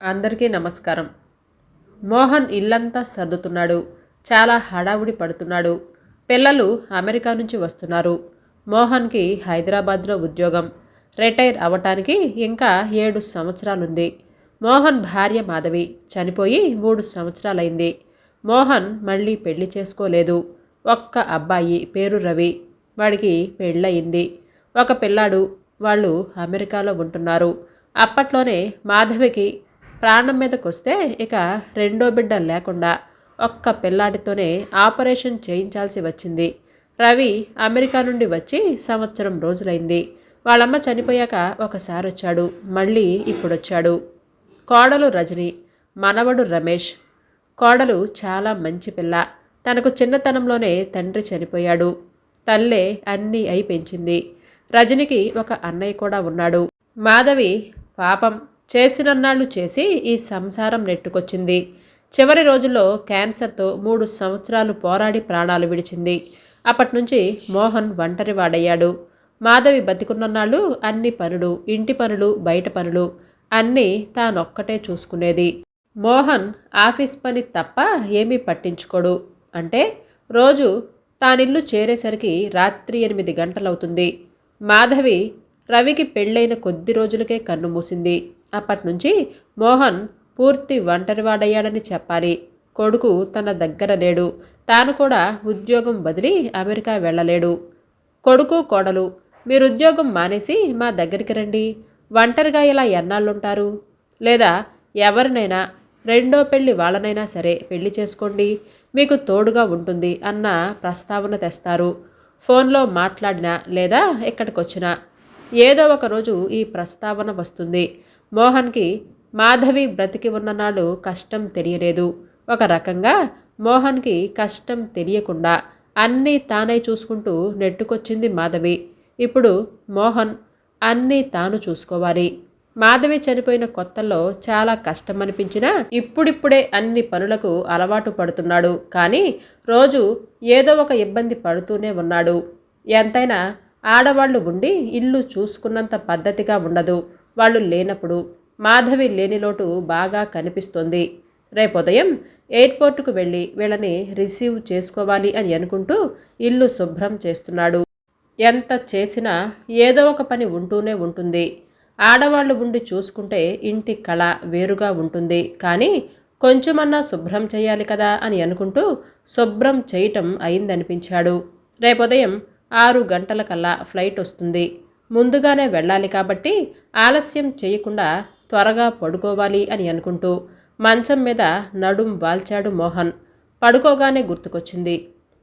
అందరికీ నమస్కారం. మోహన్ ఇల్లంతా సర్దుతున్నాడు. చాలా హడావుడి పడుతున్నాడు. పిల్లలు అమెరికా నుంచి వస్తున్నారు. మోహన్కి హైదరాబాద్లో ఉద్యోగం. రిటైర్ అవ్వటానికి ఇంకా 7 సంవత్సరాలుంది. మోహన్ భార్య మాధవి చనిపోయి 3 సంవత్సరాలైంది. మోహన్ మళ్ళీ పెళ్లి చేసుకోలేదు. ఒక్క అబ్బాయి పేరు రవి. వాడికి పెళ్ళయింది. ఒక పిల్లాడు. వాళ్ళు అమెరికాలో ఉంటున్నారు. అప్పట్లోనే మాధవికి ప్రాణం మీదకొస్తే ఇక రెండో బిడ్డ లేకుండా ఒక్క పిల్లాడితోనే ఆపరేషన్ చేయించాల్సి వచ్చింది. రవి అమెరికా నుండి వచ్చి సంవత్సరం రోజులైంది. వాళ్ళమ్మ చనిపోయాక ఒకసారి వచ్చాడు. మళ్ళీ ఇప్పుడొచ్చాడు. కోడలు రజని, మనవడు రమేష్. కోడలు చాలా మంచి పిల్ల. తనకు చిన్నతనంలోనే తండ్రి చనిపోయాడు. తల్లే అన్నీ అయి పెంచింది. రజనికి ఒక అన్నయ్య కూడా ఉన్నాడు. మాధవి పాపం చేసినన్నాళ్ళు చేసి ఈ సంసారం నెట్టుకొచ్చింది. చివరి రోజుల్లో క్యాన్సర్తో 3 సంవత్సరాలు పోరాడి ప్రాణాలు విడిచింది. అప్పట్నుంచి మోహన్ ఒంటరివాడయ్యాడు. మాధవి బతికున్నన్నాళ్ళు అన్ని పనులు, ఇంటి పనులు, బయట పనులు అన్నీ తానొక్కటే చూసుకునేది. మోహన్ ఆఫీస్ పని తప్ప ఏమీ పట్టించుకోడు. అంటే రోజు తానిల్లు చేరేసరికి రాత్రి 8 గంటలవుతుంది. మాధవి రవికి పెళ్ళైన కొద్ది రోజులకే కన్ను మూసింది. అప్పట్నుంచి మోహన్ పూర్తి ఒంటరివాడయ్యాడని చెప్పాలి. కొడుకు తన దగ్గర లేడు. తాను కూడా ఉద్యోగం వదిలి అమెరికా వెళ్ళలేడు. కొడుకు కోడలు, మీరుద్యోగం మానేసి మా దగ్గరికి రండి. ఒంటరిగా ఇలా ఎన్నాళ్ళుంటారు? లేదా ఎవరినైనా రెండో పెళ్లి వాళ్ళనైనా సరే పెళ్లి చేసుకోండి, మీకు తోడుగా ఉంటుంది అన్న ప్రస్తావన తెస్తారు. ఫోన్లో మాట్లాడినా లేదా ఇక్కడికొచ్చినా ఏదో ఒక రోజు ఈ ప్రస్తావన వస్తుంది. మోహన్కి మాధవి బ్రతికి ఉన్ననాడు కష్టం తెలియలేదు. ఒక రకంగా మోహన్కి కష్టం తెలియకుండా అన్నీ తానే చూసుకుంటూ నెట్టుకొచ్చింది మాధవి. ఇప్పుడు మోహన్ అన్నీ తాను చూసుకోవాలి. మాధవి చనిపోయిన కొత్తల్లో చాలా కష్టం అనిపించినా ఇప్పుడిప్పుడే అన్ని పనులకు అలవాటు పడుతున్నాడు. కానీ రోజు ఏదో ఒక ఇబ్బంది పడుతూనే ఉన్నాడు. ఎంతైనా ఆడవాళ్లు ఉండి ఇల్లు చూసుకున్నంత పద్ధతిగా ఉండదు. వాళ్ళు లేనప్పుడు మాధవి లేని లోటు బాగా కనిపిస్తోంది. రేపుదయం ఎయిర్పోర్టుకు వెళ్ళి వీళ్ళని రిసీవ్ చేసుకోవాలి అని అనుకుంటూ ఇల్లు శుభ్రం చేస్తున్నాడు. ఎంత చేసినా ఏదో ఒక పని ఉంటూనే ఉంటుంది. ఆడవాళ్లు ఉండి చూసుకుంటే ఇంటి కళ వేరుగా ఉంటుంది. కానీ కొంచెమన్నా శుభ్రం చేయాలి కదా అని అనుకుంటూ శుభ్రం చేయటం అయిందనిపించాడు. రేపుదయం 6 గంటలకల్లా ఫ్లైట్ వస్తుంది. ముందుగానే వెళ్ళాలి కాబట్టి ఆలస్యం చేయకుండా త్వరగా పడుకోవాలి అని అనుకుంటూ మంచం మీద నడుం వాల్చాడు మోహన్. పడుకోగానే గుర్తుకొచ్చింది,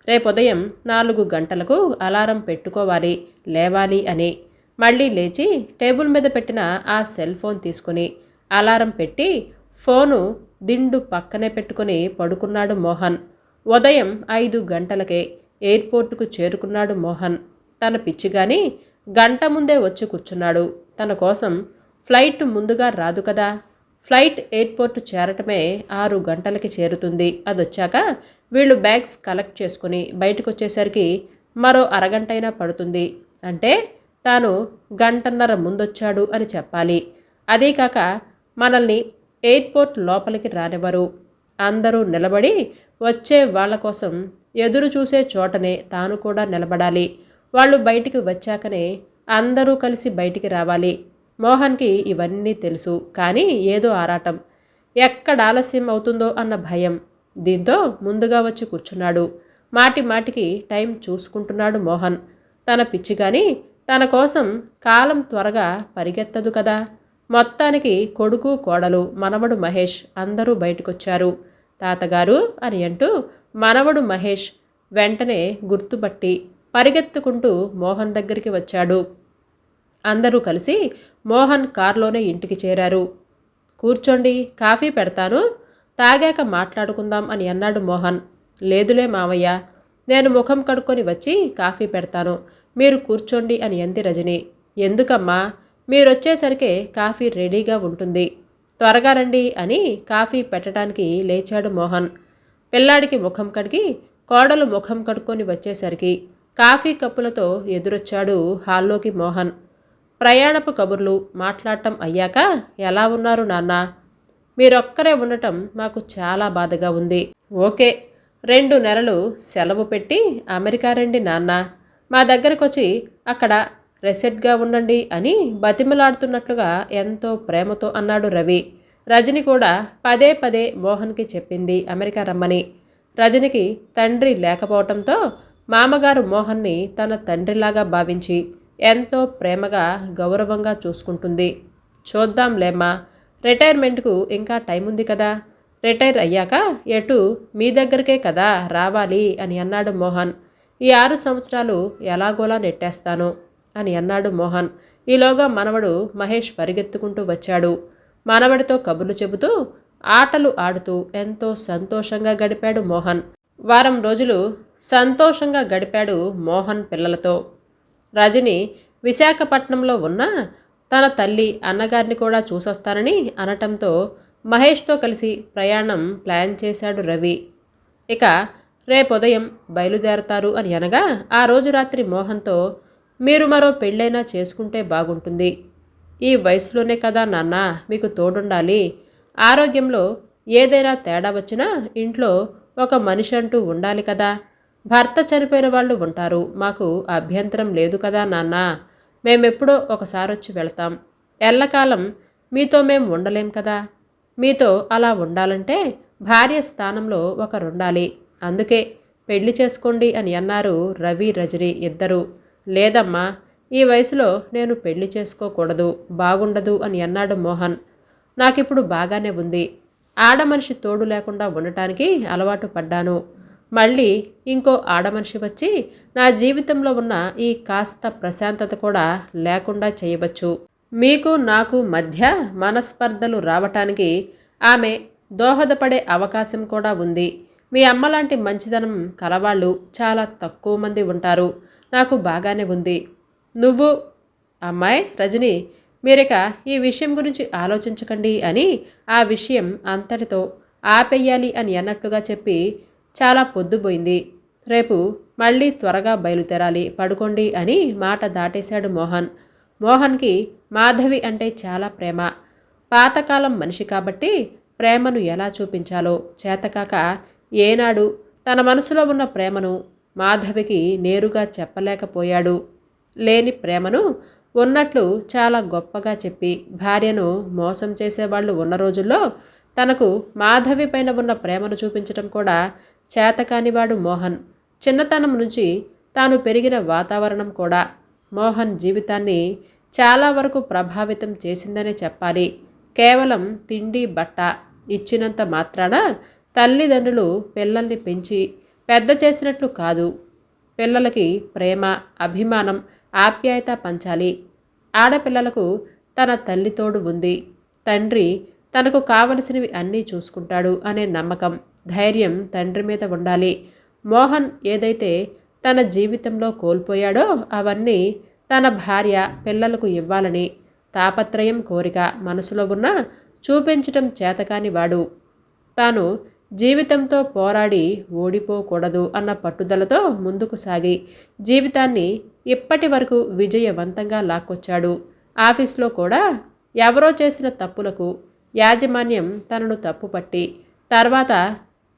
రేపుదయం 4 గంటలకు అలారం పెట్టుకోవాలి, లేవాలి అని. మళ్ళీ లేచి టేబుల్ మీద పెట్టిన ఆ సెల్ ఫోన్ తీసుకుని అలారం పెట్టి ఫోను దిండు పక్కనే పెట్టుకుని పడుకున్నాడు మోహన్. ఉదయం 5 గంటలకే ఎయిర్పోర్టుకు చేరుకున్నాడు మోహన్. తన పిచ్చిగాని గంట ముందే వచ్చి కూర్చున్నాడు. తన కోసం ఫ్లైట్ ముందుగా రాదు కదా. ఫ్లైట్ ఎయిర్పోర్టు చేరటమే 6 గంటలకి చేరుతుంది. అదొచ్చాక వీళ్ళు బ్యాగ్స్ కలెక్ట్ చేసుకుని బయటకు వచ్చేసరికి మరో అరగంటైనా పడుతుంది. అంటే తాను గంటన్నర ముందొచ్చాడు అని చెప్పాలి. అదీకాక మనల్ని ఎయిర్పోర్ట్ లోపలికి రానివ్వరు. అందరూ నిలబడి వచ్చే వాళ్ళ కోసం ఎదురు చూసే చోటనే తాను కూడా నిలబడాలి. వాళ్ళు బయటికి వచ్చాకనే అందరూ కలిసి బయటికి రావాలి. మోహన్కి ఇవన్నీ తెలుసు. కానీ ఏదో ఆరాటం. ఎక్కడ ఆలస్యం అవుతుందో అన్న భయం. దీంతో ముందుగా వచ్చి కూర్చున్నాడు. మాటి మాటికి టైం చూసుకుంటున్నాడు మోహన్. తన పిచ్చిగాని తన కోసం కాలం త్వరగా పరిగెత్తదు కదా. మొత్తానికి కొడుకు కోడలు మనవడు మహేష్ అందరూ బయటకొచ్చారు. తాతగారు అని అంటూ మనవడు మహేష్ వెంటనే గుర్తుపట్టి పరిగెత్తుకుంటూ మోహన్ దగ్గరికి వచ్చాడు. అందరూ కలిసి మోహన్ కారులోనే ఇంటికి చేరారు. కూర్చోండి, కాఫీ పెడతాను, తాగాక మాట్లాడుకుందాం అని అన్నాడు మోహన్. లేదులే మావయ్య, నేను ముఖం కడుక్కొని వచ్చి కాఫీ పెడతాను, మీరు కూర్చోండి అని అంది రజని. ఎందుకమ్మా, మీరొచ్చేసరికే కాఫీ రెడీగా ఉంటుంది, త్వరగా రండి అని కాఫీ పెట్టడానికి లేచాడు మోహన్. పిల్లాడికి ముఖం కడిగి కోడలు ముఖం కడుక్కొని వచ్చేసరికి కాఫీ కప్పులతో ఎదురొచ్చాడు హాల్లోకి మోహన్. ప్రయాణపు కబుర్లు మాట్లాడటం అయ్యాక ఎలా ఉన్నారు నాన్న? మీరొక్కరే ఉండటం మాకు చాలా బాధగా ఉంది. ఓకే, 2 నెలలు సెలవు పెట్టి అమెరికా రండి నాన్న. మా దగ్గరకొచ్చి అక్కడ రెసెట్గా ఉండండి అని బతిమలాడుతున్నట్లుగా ఎంతో ప్రేమతో అన్నాడు రవి. రజని కూడా పదే పదే మోహన్కి చెప్పింది అమెరికా రమ్మని. రజనికి తండ్రి లేకపోవటంతో మామగారు మోహన్ని తన తండ్రిలాగా భావించి ఎంతో ప్రేమగా గౌరవంగా చూసుకుంటుంది. చూద్దాంలేమ్మా, రిటైర్మెంట్కు ఇంకా టైం ఉంది కదా, రిటైర్ అయ్యాక ఎటు మీ దగ్గరికే కదా రావాలి అని అన్నాడు మోహన్. ఈ 6 సంవత్సరాలు ఎలాగోలా నెట్టేస్తాను అని అన్నాడు మోహన్. ఈలోగా మనవడు మహేష్ పరిగెత్తుకుంటూ వచ్చాడు. మనవడితో కబుర్లు చెబుతూ ఆటలు ఆడుతూ ఎంతో సంతోషంగా గడిపాడు మోహన్. వారం రోజులు సంతోషంగా గడిపాడు మోహన్ పిల్లలతో. రజని విశాఖపట్నంలో ఉన్న తన తల్లి అన్నగారిని కూడా చూసొస్తానని అనటంతో మహేష్తో కలిసి ప్రయాణం ప్లాన్ చేశాడు రవి. ఇక రేపుదయం బయలుదేరతారు అని అనగా ఆ రోజు రాత్రి మోహన్తో, మీరు మరో పెళ్ళైనా చేసుకుంటే బాగుంటుంది. ఈ వయసులోనే కదా నాన్న మీకు తోడుండాలి. ఆరోగ్యంలో ఏదైనా తేడా వచ్చినా ఇంట్లో ఒక మనిషి అంటూ ఉండాలి కదా. భర్త చనిపోయిన వాళ్ళు ఉంటారు, మాకు అభ్యంతరం లేదు కదా నాన్న. మేమెప్పుడో ఒకసారొచ్చి వెళతాం. ఎల్లకాలం మీతో మేం ఉండలేం కదా. మీతో అలా ఉండాలంటే భార్య స్థానంలో ఒకరుండాలి. అందుకే పెళ్లి చేసుకోండి అని అన్నారు రవి రజని ఇద్దరు. లేదమ్మా, ఈ వయసులో నేను పెళ్లి చేసుకోకూడదు, బాగుండదు అని అన్నాడు మోహన్. నాకిప్పుడు బాగానే ఉంది. ఆడమనిషి తోడు లేకుండా ఉండటానికి అలవాటు పడ్డాను. మళ్ళీ ఇంకో ఆడమనిషి వచ్చి నా జీవితంలో ఉన్న ఈ కాస్త ప్రశాంతత కూడా లేకుండా చేయవచ్చు. మీకు నాకు మధ్య మనస్పర్ధలు రావటానికి ఆమె దోహదపడే అవకాశం కూడా ఉంది. మీ అమ్మలాంటి మంచిదనం కలవాళ్ళు చాలా తక్కువ మంది ఉంటారు. నాకు బాగానే ఉంది. నువ్వు అమ్మాయి రజని, మీరిక ఈ విషయం గురించి ఆలోచించకండి అని ఆ విషయం అంతటితో ఆపేయాలి అని అన్నట్లుగా చెప్పి చాలా పొద్దుపోయింది. రేపు మళ్ళీ త్వరగా బయలుదేరాలి, పడుకోండి అని మాట దాటేశాడు మోహన్. మోహన్కి మాధవి అంటే చాలా ప్రేమ. పాతకాలం మనిషి కాబట్టి ప్రేమను ఎలా చూపించాలో చేతకాక ఏనాడు తన మనసులో ఉన్న ప్రేమను మాధవికి నేరుగా చెప్పలేకపోయాడు. లేని ప్రేమను ఉన్నట్లు చాలా గొప్పగా చెప్పి భార్యను మోసం చేసేవాళ్ళు ఉన్న రోజుల్లో తనకు మాధవి పైన ఉన్న ప్రేమను చూపించడం కూడా చేతకానివాడు మోహన్. చిన్నతనం నుంచి తాను పెరిగిన వాతావరణం కూడా మోహన్ జీవితాన్ని చాలా వరకు ప్రభావితం చేసిందనే చెప్పాలి. కేవలం తిండి బట్ట ఇచ్చినంత మాత్రాన తల్లిదండ్రులు పిల్లల్ని పెంచి పెద్ద చేసినట్లు కాదు. పిల్లలకి ప్రేమ, అభిమానం, ఆప్యాయత పంచాలి. ఆడపిల్లలకు తన తల్లి తోడు ఉంది. తండ్రి తనకు కావలసినవి అన్నీ చూసుకుంటాడు అనే నమ్మకం, ధైర్యం తండ్రి మీద ఉండాలి. మోహన్ ఏదైతే తన జీవితంలో కోల్పోయాడో అవన్నీ తన భార్య, పిల్లలకు ఇవ్వాలని తాపత్రయం, కోరిక మనసులో ఉన్న చూపించటం చేతకాని వాడు. తాను జీవితంతో పోరాడి ఓడిపోకూడదు అన్న పట్టుదలతో ముందుకు సాగి జీవితాన్ని ఇప్పటి వరకు విజయవంతంగా లాక్కొచ్చాడు. ఆఫీస్లో కూడా ఎవరో చేసిన తప్పులకు యాజమాన్యం తనను తప్పుపట్టి తర్వాత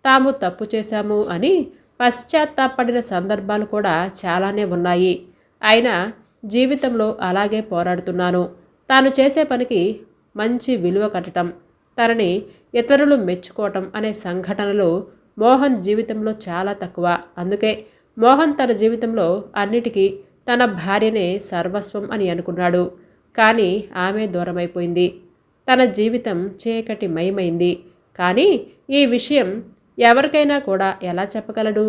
తాము తప్పు చేశాము అని పశ్చాత్తాపడిన సందర్భాలు కూడా చాలానే ఉన్నాయి. అయినా జీవితంలో అలాగే పోరాడుతున్నాను. తాను చేసే పనికి మంచి విలువ కట్టడం, తనని ఇతరులు మెచ్చుకోవటం అనే సంఘటనలు మోహన్ జీవితంలో చాలా తక్కువ. అందుకే మోహన్ తన జీవితంలో అన్నిటికీ తన భార్యనే సర్వస్వం అని అనుకున్నాడు. కానీ ఆమె దూరమైపోయింది. తన జీవితం చీకటిమయమైంది. కానీ ఈ విషయం ఎవరికైనా కూడా ఎలా చెప్పగలడు?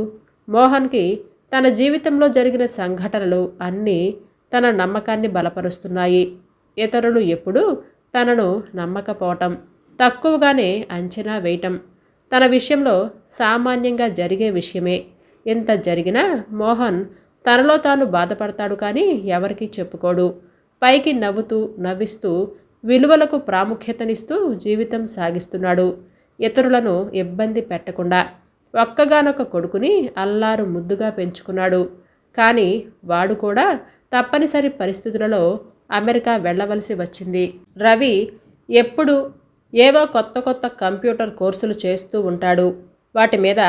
మోహన్కి తన జీవితంలో జరిగిన సంఘటనలు అన్నీ తన నమ్మకాన్ని బలపరుస్తున్నాయి. ఇతరులు ఎప్పుడూ తనను నమ్మకపోవటం, తక్కువగానే అంచనా వేయటం తన విషయంలో సామాన్యంగా జరిగే విషయమే. ఇంత జరిగినా మోహన్ తనలో తాను బాధపడతాడు కానీ ఎవరికీ చెప్పుకోడు. పైకి నవ్విస్తూ విలువలకు ప్రాముఖ్యతనిస్తూ జీవితం సాగిస్తున్నాడు. ఇతరులను ఇబ్బంది పెట్టకుండా ఒక్కగానొక్క కొడుకుని అల్లారు ముద్దుగా పెంచుకున్నాడు. కానీ వాడు కూడా తప్పనిసరి పరిస్థితులలో అమెరికా వెళ్ళవలసి వచ్చింది. రవి ఎప్పుడు ఏవో కొత్త కొత్త కంప్యూటర్ కోర్సులు చేస్తూ ఉంటాడు. వాటి మీద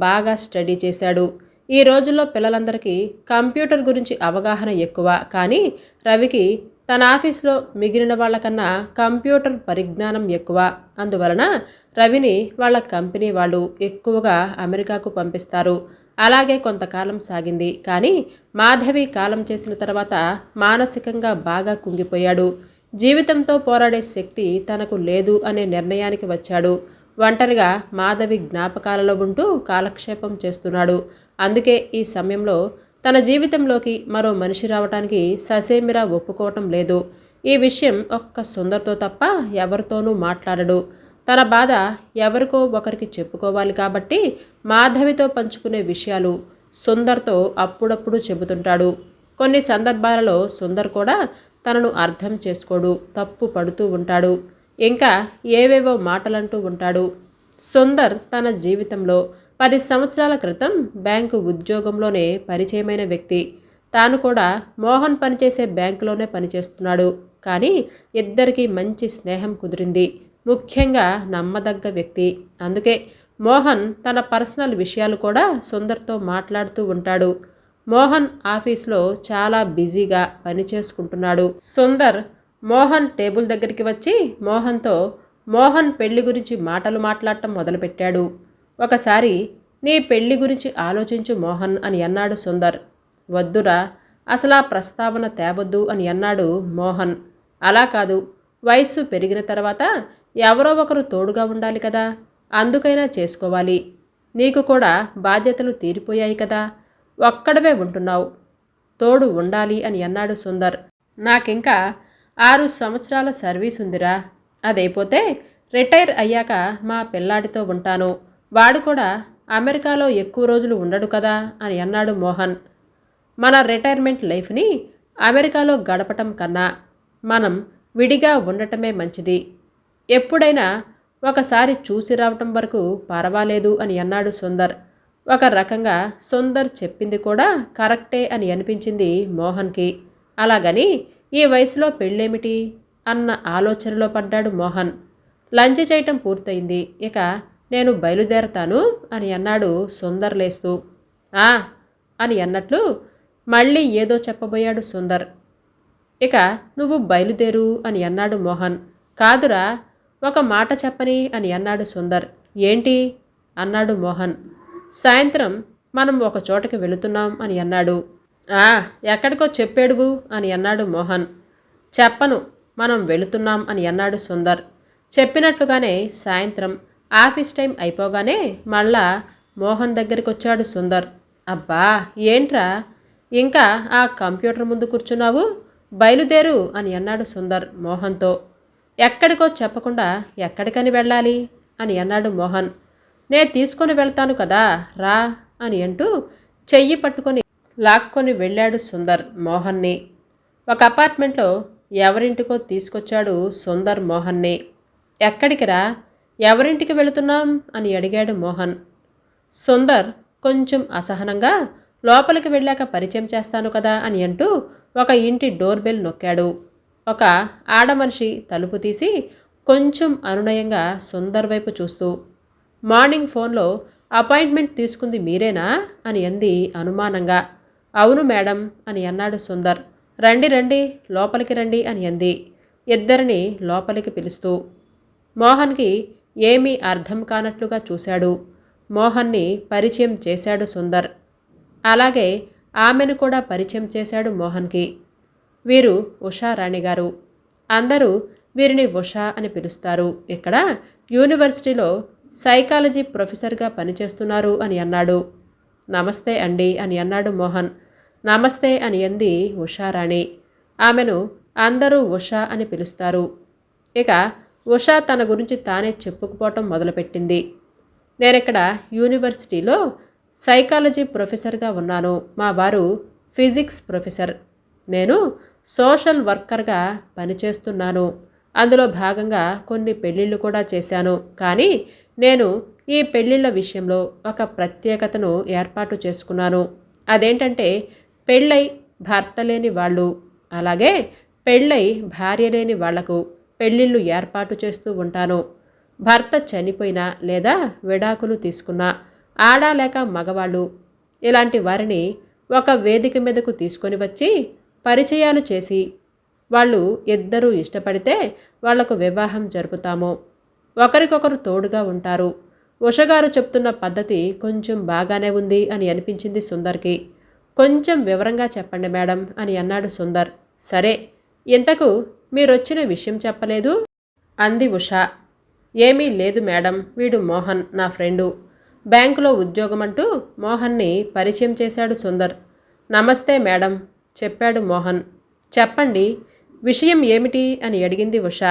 బాగా స్టడీ చేశాడు. ఈ రోజుల్లో పిల్లలందరికీ కంప్యూటర్ గురించి అవగాహన ఎక్కువ. కానీ రవికి తన ఆఫీస్లో మిగిలిన వాళ్ళకన్నా కంప్యూటర్ పరిజ్ఞానం ఎక్కువ. అందువలన రవిని వాళ్ళ కంపెనీ వాళ్ళు ఎక్కువగా అమెరికాకు పంపిస్తారు. అలాగే కొంతకాలం సాగింది. కానీ మాధవి కాలం చేసిన తర్వాత మానసికంగా బాగా కుంగిపోయాడు. జీవితంతో పోరాడే శక్తి తనకు లేదు అనే నిర్ణయానికి వచ్చాడు. ఒంటరిగా మాధవి జ్ఞాపకాలలో ఉంటూ కాలక్షేపం చేస్తున్నాడు. అందుకే ఈ సమయంలో తన జీవితంలోకి మరో మనిషి రావటానికి ససేమిరా ఒప్పుకోవటం లేదు. ఈ విషయం ఒక్క సుందర్తో తప్ప ఎవరితోనూ మాట్లాడడు. తన బాధ ఎవరికో ఒకరికి చెప్పుకోవాలి కాబట్టి మాధవితో పంచుకునే విషయాలు సుందర్తో అప్పుడప్పుడు చెబుతుంటాడు. కొన్ని సందర్భాలలో సుందర్ కూడా తనను అర్థం చేసుకోడు, తప్పు పడుతూ ఉంటాడు. ఇంకా ఏవేవో మాటలంటూ ఉంటాడు. సుందర్ తన జీవితంలో 10 సంవత్సరాల క్రితం బ్యాంకు ఉద్యోగంలోనే పరిచయమైన వ్యక్తి. తాను కూడా మోహన్ పనిచేసే బ్యాంకులోనే పనిచేస్తున్నాడు. కానీ ఇద్దరికీ మంచి స్నేహం కుదిరింది. ముఖ్యంగా నమ్మదగ్గ వ్యక్తి. అందుకే మోహన్ తన పర్సనల్ విషయాలు కూడా సుందర్తో మాట్లాడుతూ ఉంటాడు. మోహన్ ఆఫీస్లో చాలా బిజీగా పనిచేసుకుంటున్నాడు. సుందర్ మోహన్ టేబుల్ దగ్గరికి వచ్చి మోహన్ పెళ్లి గురించి మాటలు మాట్లాడటం మొదలుపెట్టాడు. ఒకసారి నీ పెళ్లి గురించి ఆలోచించు మోహన్ అని అన్నాడు సుందర్. వద్దురా, అసలు ఆ ప్రస్తావన తేవద్దు అని అన్నాడు మోహన్. అలా కాదు, వయస్సు పెరిగిన తర్వాత ఎవరో ఒకరు తోడుగా ఉండాలి కదా, అందుకైనా చేసుకోవాలి. నీకు కూడా బాధ్యతలు తీరిపోయాయి కదా, ఒక్కడవే ఉంటున్నావు, తోడు ఉండాలి అని అన్నాడు సుందర్. నాకింకా 6 సంవత్సరాల సర్వీస్ ఉందిరా, అదైపోతే రిటైర్ అయ్యాక మా పిల్లాడితో ఉంటాను. వాడు కూడా అమెరికాలో ఎక్కువ రోజులు ఉండడు కదా అని అన్నాడు మోహన్. మన రిటైర్మెంట్ లైఫ్ని అమెరికాలో గడపటం కన్నా మనం విడిగా ఉండటమే మంచిది. ఎప్పుడైనా ఒకసారి చూసి రావటం వరకు పర్వాలేదు అని అన్నాడు సుందర్. ఒక రకంగా సుందర్ చెప్పింది కూడా కరెక్టే అని అనిపించింది మోహన్కి. అలాగని ఈ వయసులో పెళ్ళేమిటి అన్న ఆలోచనలో పడ్డాడు మోహన్. లంచ్ చేయటం పూర్తయింది, ఇక నేను బయలుదేరతాను అని అన్నాడు సుందర్ లేస్తూ. ఆ అని అన్నట్లు మళ్ళీ ఏదో చెప్పబోయాడు సుందర్. ఇక నువ్వు బయలుదేరు అని అన్నాడు మోహన్. కాదురా, ఒక మాట చెప్పని అని అన్నాడు సుందర్. ఏంటి అన్నాడు మోహన్. సాయంత్రం మనం ఒక చోటకి వెళుతున్నాం అని అన్నాడు. ఎక్కడికో చెప్పేడువు అని అన్నాడు మోహన్. చెప్పను, మనం వెళుతున్నాం అని అన్నాడు సుందర్. చెప్పినట్లుగానే సాయంత్రం ఆఫీస్ టైం అయిపోగానే మళ్ళా మోహన్ దగ్గరికి వచ్చాడు సుందర్. అబ్బా ఏంట్రా ఇంకా ఆ కంప్యూటర్ ముందు కూర్చున్నావు, బయలుదేరు అని అన్నాడు సుందర్ మోహన్తో. ఎక్కడికో చెప్పకుండా ఎక్కడికని వెళ్ళాలి అని అన్నాడు మోహన్. నే తీసుకొని వెళ్తాను కదా, రా అని అంటూ చెయ్యి పట్టుకొని లాక్కొని వెళ్ళాడు సుందర్ మోహన్ని. ఒక అపార్ట్మెంట్లో ఎవరింటికో తీసుకొచ్చాడు సుందర్ మోహన్ని. ఎక్కడికి రా, ఎవరింటికి వెళుతున్నాం అని అడిగాడు మోహన్. సుందర్ కొంచెం అసహనంగా లోపలికి వెళ్ళాక పరిచయం చేస్తాను కదా అని అంటూ ఒక ఇంటి డోర్ బెల్ నొక్కాడు. ఒక ఆడమనిషి తలుపు తీసి కొంచెం అనునయంగా సుందర్ వైపు చూస్తూ, మార్నింగ్ ఫోన్లో అపాయింట్మెంట్ తీసుకుంది మీరేనా అని అంది అనుమానంగా. అవును మేడం అని అన్నాడు సుందర్. రండి రండి, లోపలికి రండి అని అంది ఇద్దరిని లోపలికి పిలుస్తూ. మోహన్కి ఏమీ అర్థం కానట్లుగా చూశాడు. మోహన్ని పరిచయం చేశాడు సుందర్. అలాగే ఆమెను కూడా పరిచయం చేశాడు మోహన్కి. వీరు ఉషారాణి గారు. అందరూ వీరిని ఉషా అని పిలుస్తారు. ఇక్కడ యూనివర్సిటీలో సైకాలజీ ప్రొఫెసర్గా పనిచేస్తున్నారు అని అన్నాడు. నమస్తే అండి అని అన్నాడు మోహన్. నమస్తే అని అంది ఉషారాణి. ఆమెను అందరూ ఉషా అని పిలుస్తారు. ఇక ఉషా తన గురించి తానే చెప్పుకుపోవటం మొదలుపెట్టింది. నేనిక్కడ యూనివర్సిటీలో సైకాలజీ ప్రొఫెసర్గా ఉన్నాను. మా వారు ఫిజిక్స్ ప్రొఫెసర్. నేను సోషల్ వర్కర్గా పనిచేస్తున్నాను. అందులో భాగంగా కొన్ని పెళ్ళిళ్ళు కూడా చేశాను. కానీ నేను ఈ పెళ్ళిళ్ళ విషయంలో ఒక ప్రత్యేకతను ఏర్పాటు చేసుకున్నాను. అదేంటంటే పెళ్ళై భర్త లేని వాళ్ళు, అలాగే పెళ్ళై భార్య లేని వాళ్లకు పెళ్ళిళ్ళు ఏర్పాటు చేస్తూ ఉంటాను. భర్త చనిపోయినా లేదా విడాకులు తీసుకున్నా ఆడ లేక మగవాళ్ళు ఇలాంటి వారిని ఒక వేదిక మీదకు తీసుకొని వచ్చి పరిచయాలు చేసి వాళ్ళు ఇద్దరూ ఇష్టపడితే వాళ్లకు వివాహం జరుపుతాము. ఒకరికొకరు తోడుగా ఉంటారు. ఉషగారు చెప్తున్న పద్ధతి కొంచెం బాగానే ఉంది అని అనిపించింది సుందర్కి. కొంచెం వివరంగా చెప్పండి మేడం అని అన్నాడు సుందర్. సరే, ఇంతకు మీరొచ్చిన విషయం చెప్పలేదు అంది ఉష. ఏమీ లేదు మేడం, వీడు మోహన్ నా ఫ్రెండు. బ్యాంకులో ఉద్యోగమంటూ మోహన్ని పరిచయం చేశాడు సుందర్. నమస్తే మేడం చెప్పాడు మోహన్. చెప్పండి, విషయం ఏమిటి అని అడిగింది ఉష.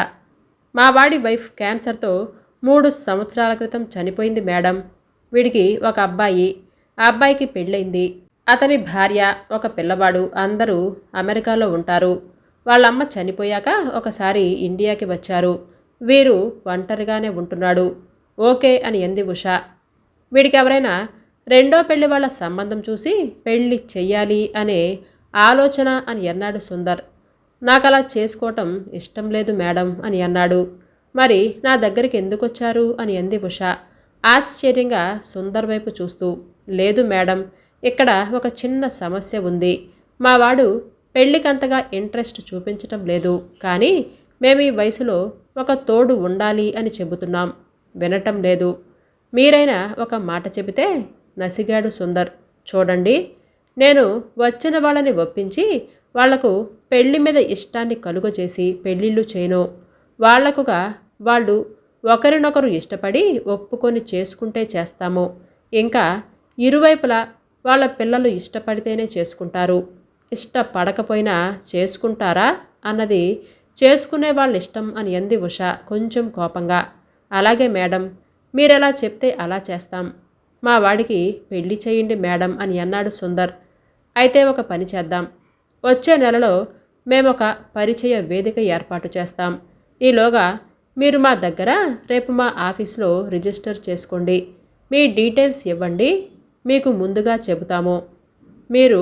మా వాడి వైఫ్ క్యాన్సర్తో 3 సంవత్సరాల క్రితం చనిపోయింది మేడం. వీడికి ఒక అబ్బాయి, ఆ అబ్బాయికి పెళ్ళైంది. అతని భార్య, ఒక పిల్లవాడు అందరూ అమెరికాలో ఉంటారు. వాళ్ళమ్మ చనిపోయాక ఒకసారి ఇండియాకి వచ్చారు. వీరు ఒంటరిగానే ఉంటున్నాడు. ఓకే అని అంది ఉష. వీడికి ఎవరైనా రెండో పెళ్లి వాళ్ళ సంబంధం చూసి పెళ్లి చెయ్యాలి అనే ఆలోచన అని అన్నాడు సుందర్. నాకలా చేసుకోవటం ఇష్టం లేదు మేడం అని అన్నాడు. మరి నా దగ్గరికి ఎందుకొచ్చారు అని అంది ఉష ఆశ్చర్యంగా సుందర్ వైపు చూస్తూ. లేదు మేడం, ఇక్కడ ఒక చిన్న సమస్య ఉంది. మా వాడు పెళ్ళికంతగా ఇంట్రెస్ట్ చూపించటం లేదు, కానీ మేము ఈ వయసులో ఒక తోడు ఉండాలి అని చెబుతున్నాం, వినటం లేదు. మీరైనా ఒక మాట చెబితే నసిగాడు సుందర్. చూడండి, నేను వచ్చిన వాళ్ళని ఒప్పించి వాళ్లకు పెళ్లి మీద ఇష్టాన్ని కలుగజేసి పెళ్ళిళ్ళు చేయను. వాళ్లకుగా వాళ్ళు ఒకరినొకరు ఇష్టపడి ఒప్పుకొని చేసుకుంటే చేస్తాము. ఇంకా ఇరువైపులా వాళ్ళ పిల్లలు ఇష్టపడితేనే చేసుకుంటారు. ఇష్టపడకపోయినా చేసుకుంటారా అన్నది చేసుకునే వాళ్ళ ఇష్టం అని అంది ఉష కొంచెం కోపంగా. అలాగే మేడం, మీరెలా చెప్తే అలా చేస్తాం. మా వాడికి పెళ్లి చేయండి మేడం అని అన్నాడు సుందర్. అయితే ఒక పని చేద్దాం. వచ్చే నెలలో మేమొక పరిచయ వేదిక ఏర్పాటు చేస్తాం. ఈలోగా మీరు మా దగ్గర రేపు మా ఆఫీస్లో రిజిస్టర్ చేసుకోండి. మీ డీటెయిల్స్ ఇవ్వండి, మీకు ముందుగా చెబుతాము. మీరు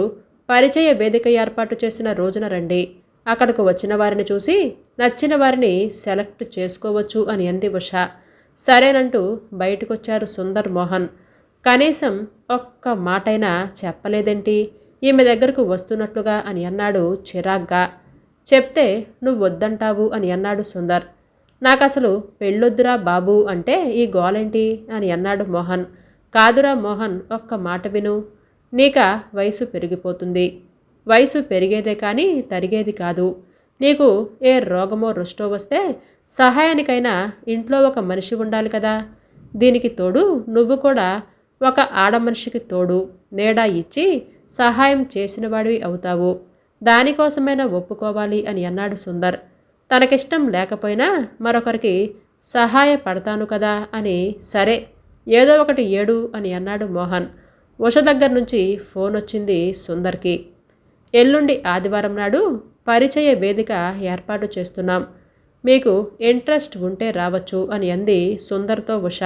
పరిచయ వేదిక ఏర్పాటు చేసిన రోజున రండి. అక్కడకు వచ్చిన వారిని చూసి నచ్చిన వారిని సెలెక్ట్ చేసుకోవచ్చు అని అంది ఉష. సరేనంటూ బయటకొచ్చారు సుందర్ మోహన్. కనీసం ఒక్క మాటైనా చెప్పలేదేంటి ఈమె దగ్గరకు వస్తున్నట్లుగా అని అన్నాడు చిరాగ్గా. చెప్తే నువ్వు వద్దంటావు అని అన్నాడు సుందర్. నాకసలు పెళ్ళొద్దురా బాబు అంటే ఈ గోలేంటి అని అన్నాడు మోహన్. కాదురా మోహన్, ఒక్క మాట విను. నీక వయసు పెరిగిపోతుంది. వయసు పెరిగేదే కానీ తరిగేది కాదు. నీకు ఏ రోగమో రుష్టో వస్తే సహాయానికైనా ఇంట్లో ఒక మనిషి ఉండాలి కదా. దీనికి తోడు నువ్వు కూడా ఒక ఆడమనిషికి తోడు నీడా ఇచ్చి సహాయం చేసిన వాడివి అవుతావు. దానికోసమైనా ఒప్పుకోవాలి అని అన్నాడు సుందర్. తనకిష్టం లేకపోయినా మరొకరికి సహాయపడతాను కదా అని. సరే, ఏదో ఒకటి ఏడు అని అన్నాడు మోహన్. ఉష దగ్గర నుంచి ఫోన్ వచ్చింది సుందర్కి. ఎల్లుండి ఆదివారం నాడు పరిచయ వేదిక ఏర్పాటు చేస్తున్నాం. మీకు ఇంట్రెస్ట్ ఉంటే రావచ్చు అని అంది సుందర్తో ఉష.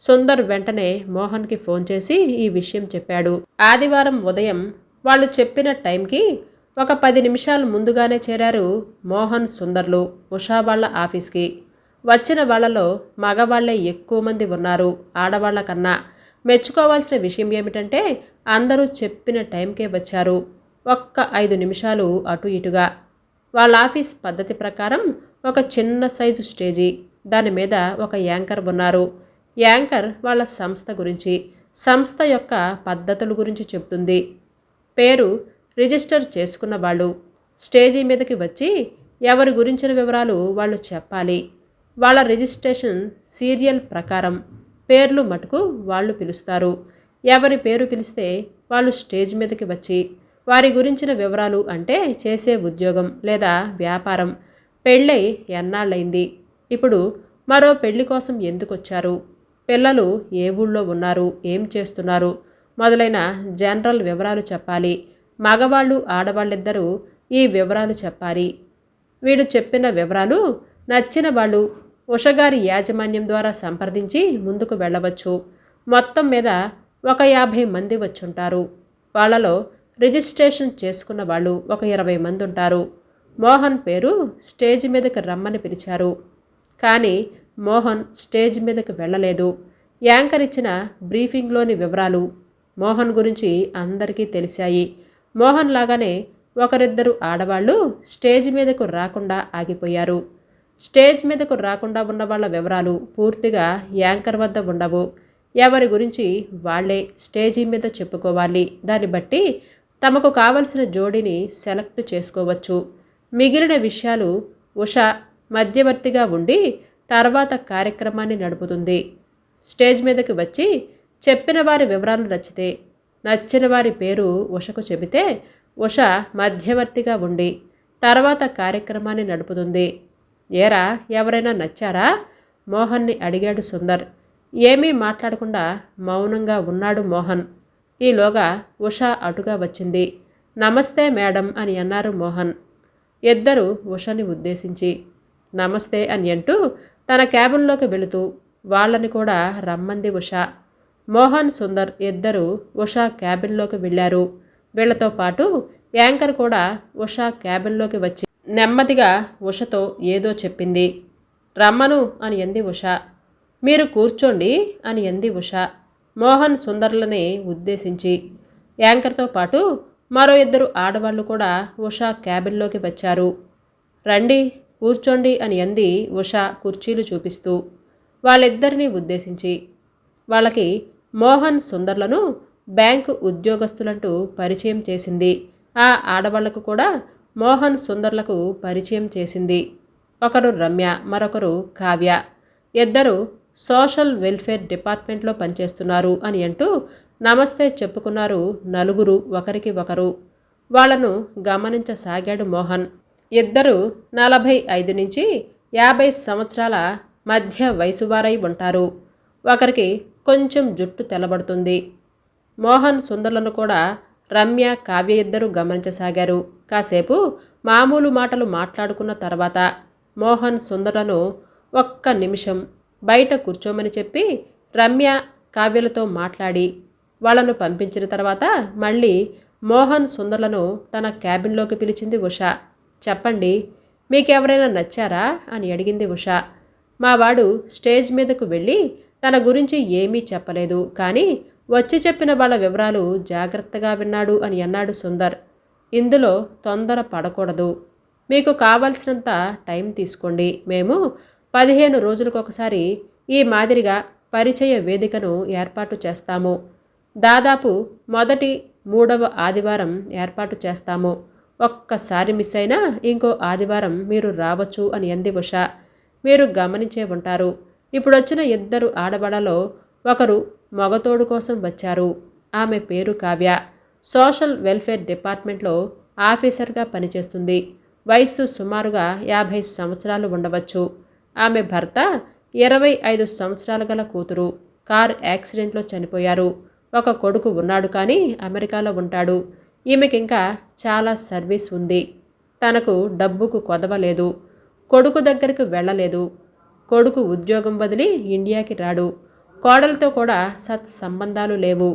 సుందర్ వెంటనే మోహన్కి ఫోన్ చేసి ఈ విషయం చెప్పాడు. ఆదివారం ఉదయం వాళ్ళు చెప్పిన టైంకి ఒక 10 నిమిషాలు ముందుగానే చేరారు మోహన్ సుందర్లు ఉషా వాళ్ళ ఆఫీస్కి. వచ్చిన వాళ్లలో మగవాళ్లే ఎక్కువ మంది ఉన్నారు ఆడవాళ్ల కన్నా. మెచ్చుకోవాల్సిన విషయం ఏమిటంటే అందరూ చెప్పిన టైంకే వచ్చారు. ఒక్క 5 నిమిషాలు అటు ఇటుగా. వాళ్ళ ఆఫీస్ పద్ధతి ప్రకారం ఒక చిన్న సైజు స్టేజీ, దాని మీద ఒక యాంకర్ ఉన్నారు. యాంకర్ వాళ్ళ సంస్థ గురించి, సంస్థ యొక్క పద్ధతుల గురించి చెబుతుంది. పేరు రిజిస్టర్ చేసుకున్న వాళ్ళు స్టేజీ మీదకి వచ్చి ఎవరి గురించిన వివరాలు వాళ్ళు చెప్పాలి. వాళ్ళ రిజిస్ట్రేషన్ సీరియల్ ప్రకారం పేర్లు మటుకు వాళ్ళు పిలుస్తారు. ఎవరి పేరు పిలిస్తే వాళ్ళు స్టేజ్ మీదకి వచ్చి వారి గురించిన వివరాలు అంటే చేసే ఉద్యోగం లేదా వ్యాపారం, పెళ్ళై ఎన్నాళ్ళైంది, ఇప్పుడు మరో పెళ్లి కోసం ఎందుకొచ్చారు, పిల్లలు ఏ ఊళ్ళో ఉన్నారు, ఏం చేస్తున్నారు మొదలైన జనరల్ వివరాలు చెప్పాలి. మగవాళ్ళు ఆడవాళ్ళిద్దరూ ఈ వివరాలు చెప్పాలి. వీళ్ళు చెప్పిన వివరాలు నచ్చిన వాళ్ళు ఉషగారి యాజమాన్యం ద్వారా సంప్రదించి ముందుకు వెళ్ళవచ్చు. మొత్తం మీద ఒక 50 మంది వచ్చుంటారు. వాళ్ళలో రిజిస్ట్రేషన్ చేసుకున్న వాళ్ళు ఒక 20 మంది ఉంటారు. మోహన్ పేరు స్టేజ్ మీదకి రమ్మని పిలిచారు. కానీ మోహన్ స్టేజ్ మీదకి వెళ్ళలేదు. యాంకర్ ఇచ్చిన బ్రీఫింగ్లోని వివరాలు మోహన్ గురించి అందరికీ తెలిసాయి. మోహన్ లాగానే ఒకరిద్దరు ఆడవాళ్ళు స్టేజ్ మీదకు రాకుండా ఆగిపోయారు. స్టేజ్ మీదకు రాకుండా ఉన్న వాళ్ళ వివరాలు పూర్తిగా యాంకర్ వద్ద ఉండవు. ఎవరి గురించి వాళ్లే స్టేజీ మీద చెప్పుకోవాలి. దాన్ని బట్టి తమకు కావలసిన జోడీని సెలెక్ట్ చేసుకోవచ్చు. మిగిలిన విషయాలు ఉషా మధ్యవర్తిగా ఉండి తర్వాత కార్యక్రమాన్ని నడుపుతుంది. స్టేజ్ మీదకి వచ్చి చెప్పిన వారి వివరాలు నచ్చిన వారి పేరు ఉషకు చెబితే ఉష మధ్యవర్తిగా ఉండి తర్వాత కార్యక్రమాన్ని నడుపుతుంది. ఏరా, ఎవరైనా నచ్చారా? మోహన్ని అడిగాడు సుందర్. ఏమీ మాట్లాడకుండా మౌనంగా ఉన్నాడు మోహన్. ఈలోగా ఉష అటుగా వచ్చింది. నమస్తే మేడం అని అన్నారు మోహన్. ఇద్దరు ఉషని ఉద్దేశించి నమస్తే అని అంటూ తన క్యాబిన్లోకి వెళుతూ వాళ్ళని కూడా రమ్మంది ఉష. మోహన్, సుందర్ ఇద్దరు ఉష క్యాబిన్లోకి వెళ్ళారు. వీళ్లతో పాటు యాంకర్ కూడా ఉష క్యాబిన్లోకి వచ్చి నెమ్మదిగా ఉషతో ఏదో చెప్పింది. రమ్మను అని అంది ఉష. మీరు కూర్చోండి అని అంది ఉష మోహన్, సుందర్లని ఉద్దేశించి. యాంకర్తో పాటు మరో ఇద్దరు ఆడవాళ్లు కూడా ఉష క్యాబిన్లోకి వచ్చారు. రండి, కూర్చోండి అని అంది ఉష కుర్చీలు చూపిస్తూ వాళ్ళిద్దరినీ ఉద్దేశించి. వాళ్ళకి మోహన్, సుందర్లను బ్యాంకు ఉద్యోగస్తులంటూ పరిచయం చేసింది. ఆ ఆడవాళ్లకు కూడా మోహన్, సుందర్లకు పరిచయం చేసింది. ఒకరు రమ్య, మరొకరు కావ్య. ఇద్దరు సోషల్ వెల్ఫేర్ డిపార్ట్మెంట్లో పనిచేస్తున్నారు అని అంటూ నమస్తే చెప్పుకున్నారు నలుగురు ఒకరికి ఒకరు. వాళ్లను గమనించసాగాడు మోహన్. ఇద్దరు 45 నుంచి 50 సంవత్సరాల మధ్య వయసువారై ఉంటారు. ఒకరికి కొంచెం జుట్టు తెల్లబడుతుంది. మోహన్, సుందర్లను కూడా రమ్య, కావ్య ఇద్దరు గమనించసాగారు. కాసేపు మామూలు మాటలు మాట్లాడుకున్న తర్వాత మోహన్, సుందర్లను ఒక్క నిమిషం బయట కూర్చోమని చెప్పి రమ్య, కావ్యలతో మాట్లాడి వాళ్లను పంపించిన తర్వాత మళ్ళీ మోహన్, సుందర్లను తన క్యాబిన్లోకి పిలిచింది ఉష. చెప్పండి, మీకెవరైనా నచ్చారా అని అడిగింది ఉష. మావాడు స్టేజ్ మీదకు వెళ్ళి తన గురించి ఏమీ చెప్పలేదు, కానీ వచ్చి చెప్పిన వాళ్ళ వివరాలు జాగ్రత్తగా విన్నాడు అని అన్నాడు సుందర్. ఇందులో తొందర పడకూడదు. మీకు కావలసినంత టైం తీసుకోండి. మేము 15 రోజులకొకసారి ఈ మాదిరిగా పరిచయ వేదికను ఏర్పాటు చేస్తాము. దాదాపు మొదటి 3వ ఆదివారం ఏర్పాటు చేస్తాము. ఒక్కసారి మిస్ అయినా ఇంకో ఆదివారం మీరు రావచ్చు అని అంది ఉష. మీరు గమనించే ఉంటారు, ఇప్పుడొచ్చిన ఇద్దరు ఆడవాళ్ళలో ఒకరు మగతోడు కోసం వచ్చారు. ఆమె పేరు కావ్య. సోషల్ వెల్ఫేర్ డిపార్ట్మెంట్లో ఆఫీసర్గా పనిచేస్తుంది. వయస్సు సుమారుగా 50 సంవత్సరాలు ఉండవచ్చు. ఆమె భర్త 25 సంవత్సరాల గల కూతురు కార్ యాక్సిడెంట్లో చనిపోయారు. ఒక కొడుకు ఉన్నాడు, కానీ అమెరికాలో ఉంటాడు. ఈమెకింకా చాలా సర్వీస్ ఉంది. తనకు డబ్బుకు కొదవలేదు. కొడుకు దగ్గరికి వెళ్ళలేదు. కొడుకు ఉద్యోగం వదిలి ఇండియాకి రాడు. కోడలతో కూడా సత్సంబంధాలు లేవు.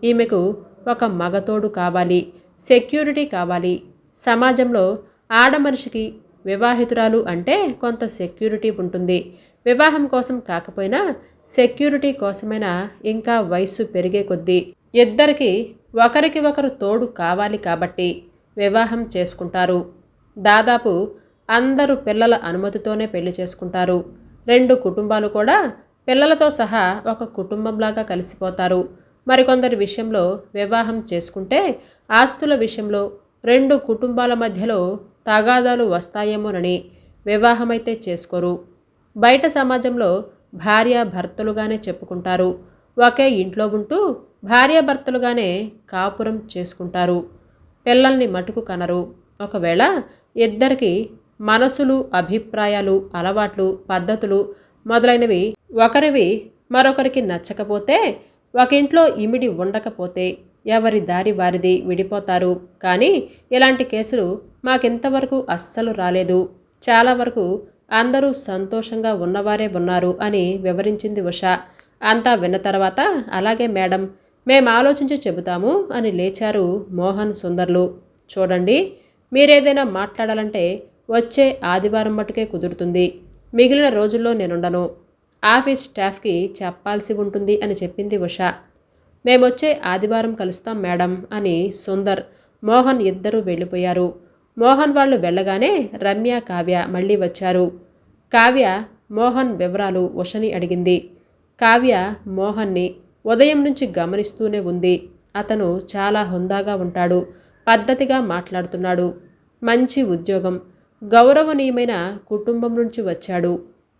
ఈమెకు ఒక మగతోడు కావాలి, సెక్యూరిటీ కావాలి. సమాజంలో ఆడమనిషికి వివాహితురాలు అంటే కొంత సెక్యూరిటీ ఉంటుంది. వివాహం కోసం కాకపోయినా సెక్యూరిటీ కోసమైనా ఇంకా వయస్సు పెరిగే కొద్దీ ఇద్దరికి ఒకరికి ఒకరు తోడు కావాలి కాబట్టి వివాహం చేసుకుంటారు. దాదాపు అందరూ పిల్లల అనుమతితోనే పెళ్లి చేసుకుంటారు. 2 కుటుంబాలు కూడా పిల్లలతో సహా ఒక కుటుంబంలాగా కలిసిపోతారు. మరికొందరి విషయంలో వివాహం చేసుకుంటే ఆస్తుల విషయంలో 2 కుటుంబాల మధ్యలో తగాదాలు వస్తాయేమోనని వివాహమైతే చేసుకోరు. బయట సమాజంలో భార్యాభర్తలుగానే చెప్పుకుంటారు. ఒకే ఇంట్లో ఉంటూ భార్యాభర్తలుగానే కాపురం చేసుకుంటారు. పిల్లల్ని మటుకు కనరు. ఒకవేళ ఇద్దరికి మనసులు, అభిప్రాయాలు, అలవాట్లు, పద్ధతులు మొదలైనవి ఒకరివి మరొకరికి నచ్చకపోతే, ఒక ఇంట్లో ఇమిడి ఉండకపోతే ఎవరి దారి వారిది విడిపోతారు. కానీ ఇలాంటి కేసులు మాకింతవరకు అస్సలు రాలేదు. చాలా వరకు అందరూ సంతోషంగా ఉన్నవారే ఉన్నారు అని వివరించింది ఉష. అంతా విన్న తర్వాత అలాగే మేడం, మేం ఆలోచించి చెబుతాము అని లేచారు మోహన్, సుందర్లు. చూడండి, మీరేదైనా మాట్లాడాలంటే వచ్చే ఆదివారం మటుకే కుదురుతుంది. మిగిలిన రోజుల్లో నేనుండను. ఆఫీస్ స్టాఫ్కి చెప్పాల్సి ఉంటుంది అని చెప్పింది ఉష. మేమొచ్చే ఆదివారం కలుస్తాం మేడం అని సుందర్, మోహన్ ఇద్దరూ వెళ్ళిపోయారు. మోహన్ వాళ్ళు వెళ్ళగానే రమ్య, కావ్య మళ్ళీ వచ్చారు. కావ్య మోహన్ వివరాలు ఉషని అడిగింది. కావ్య మోహన్ని ఉదయం నుంచి గమనిస్తూనే ఉంది. అతను చాలా హుందాగా ఉంటాడు, పద్ధతిగా మాట్లాడుతున్నాడు, మంచి ఉద్యోగం, గౌరవనీయమైన కుటుంబం నుంచి వచ్చాడు,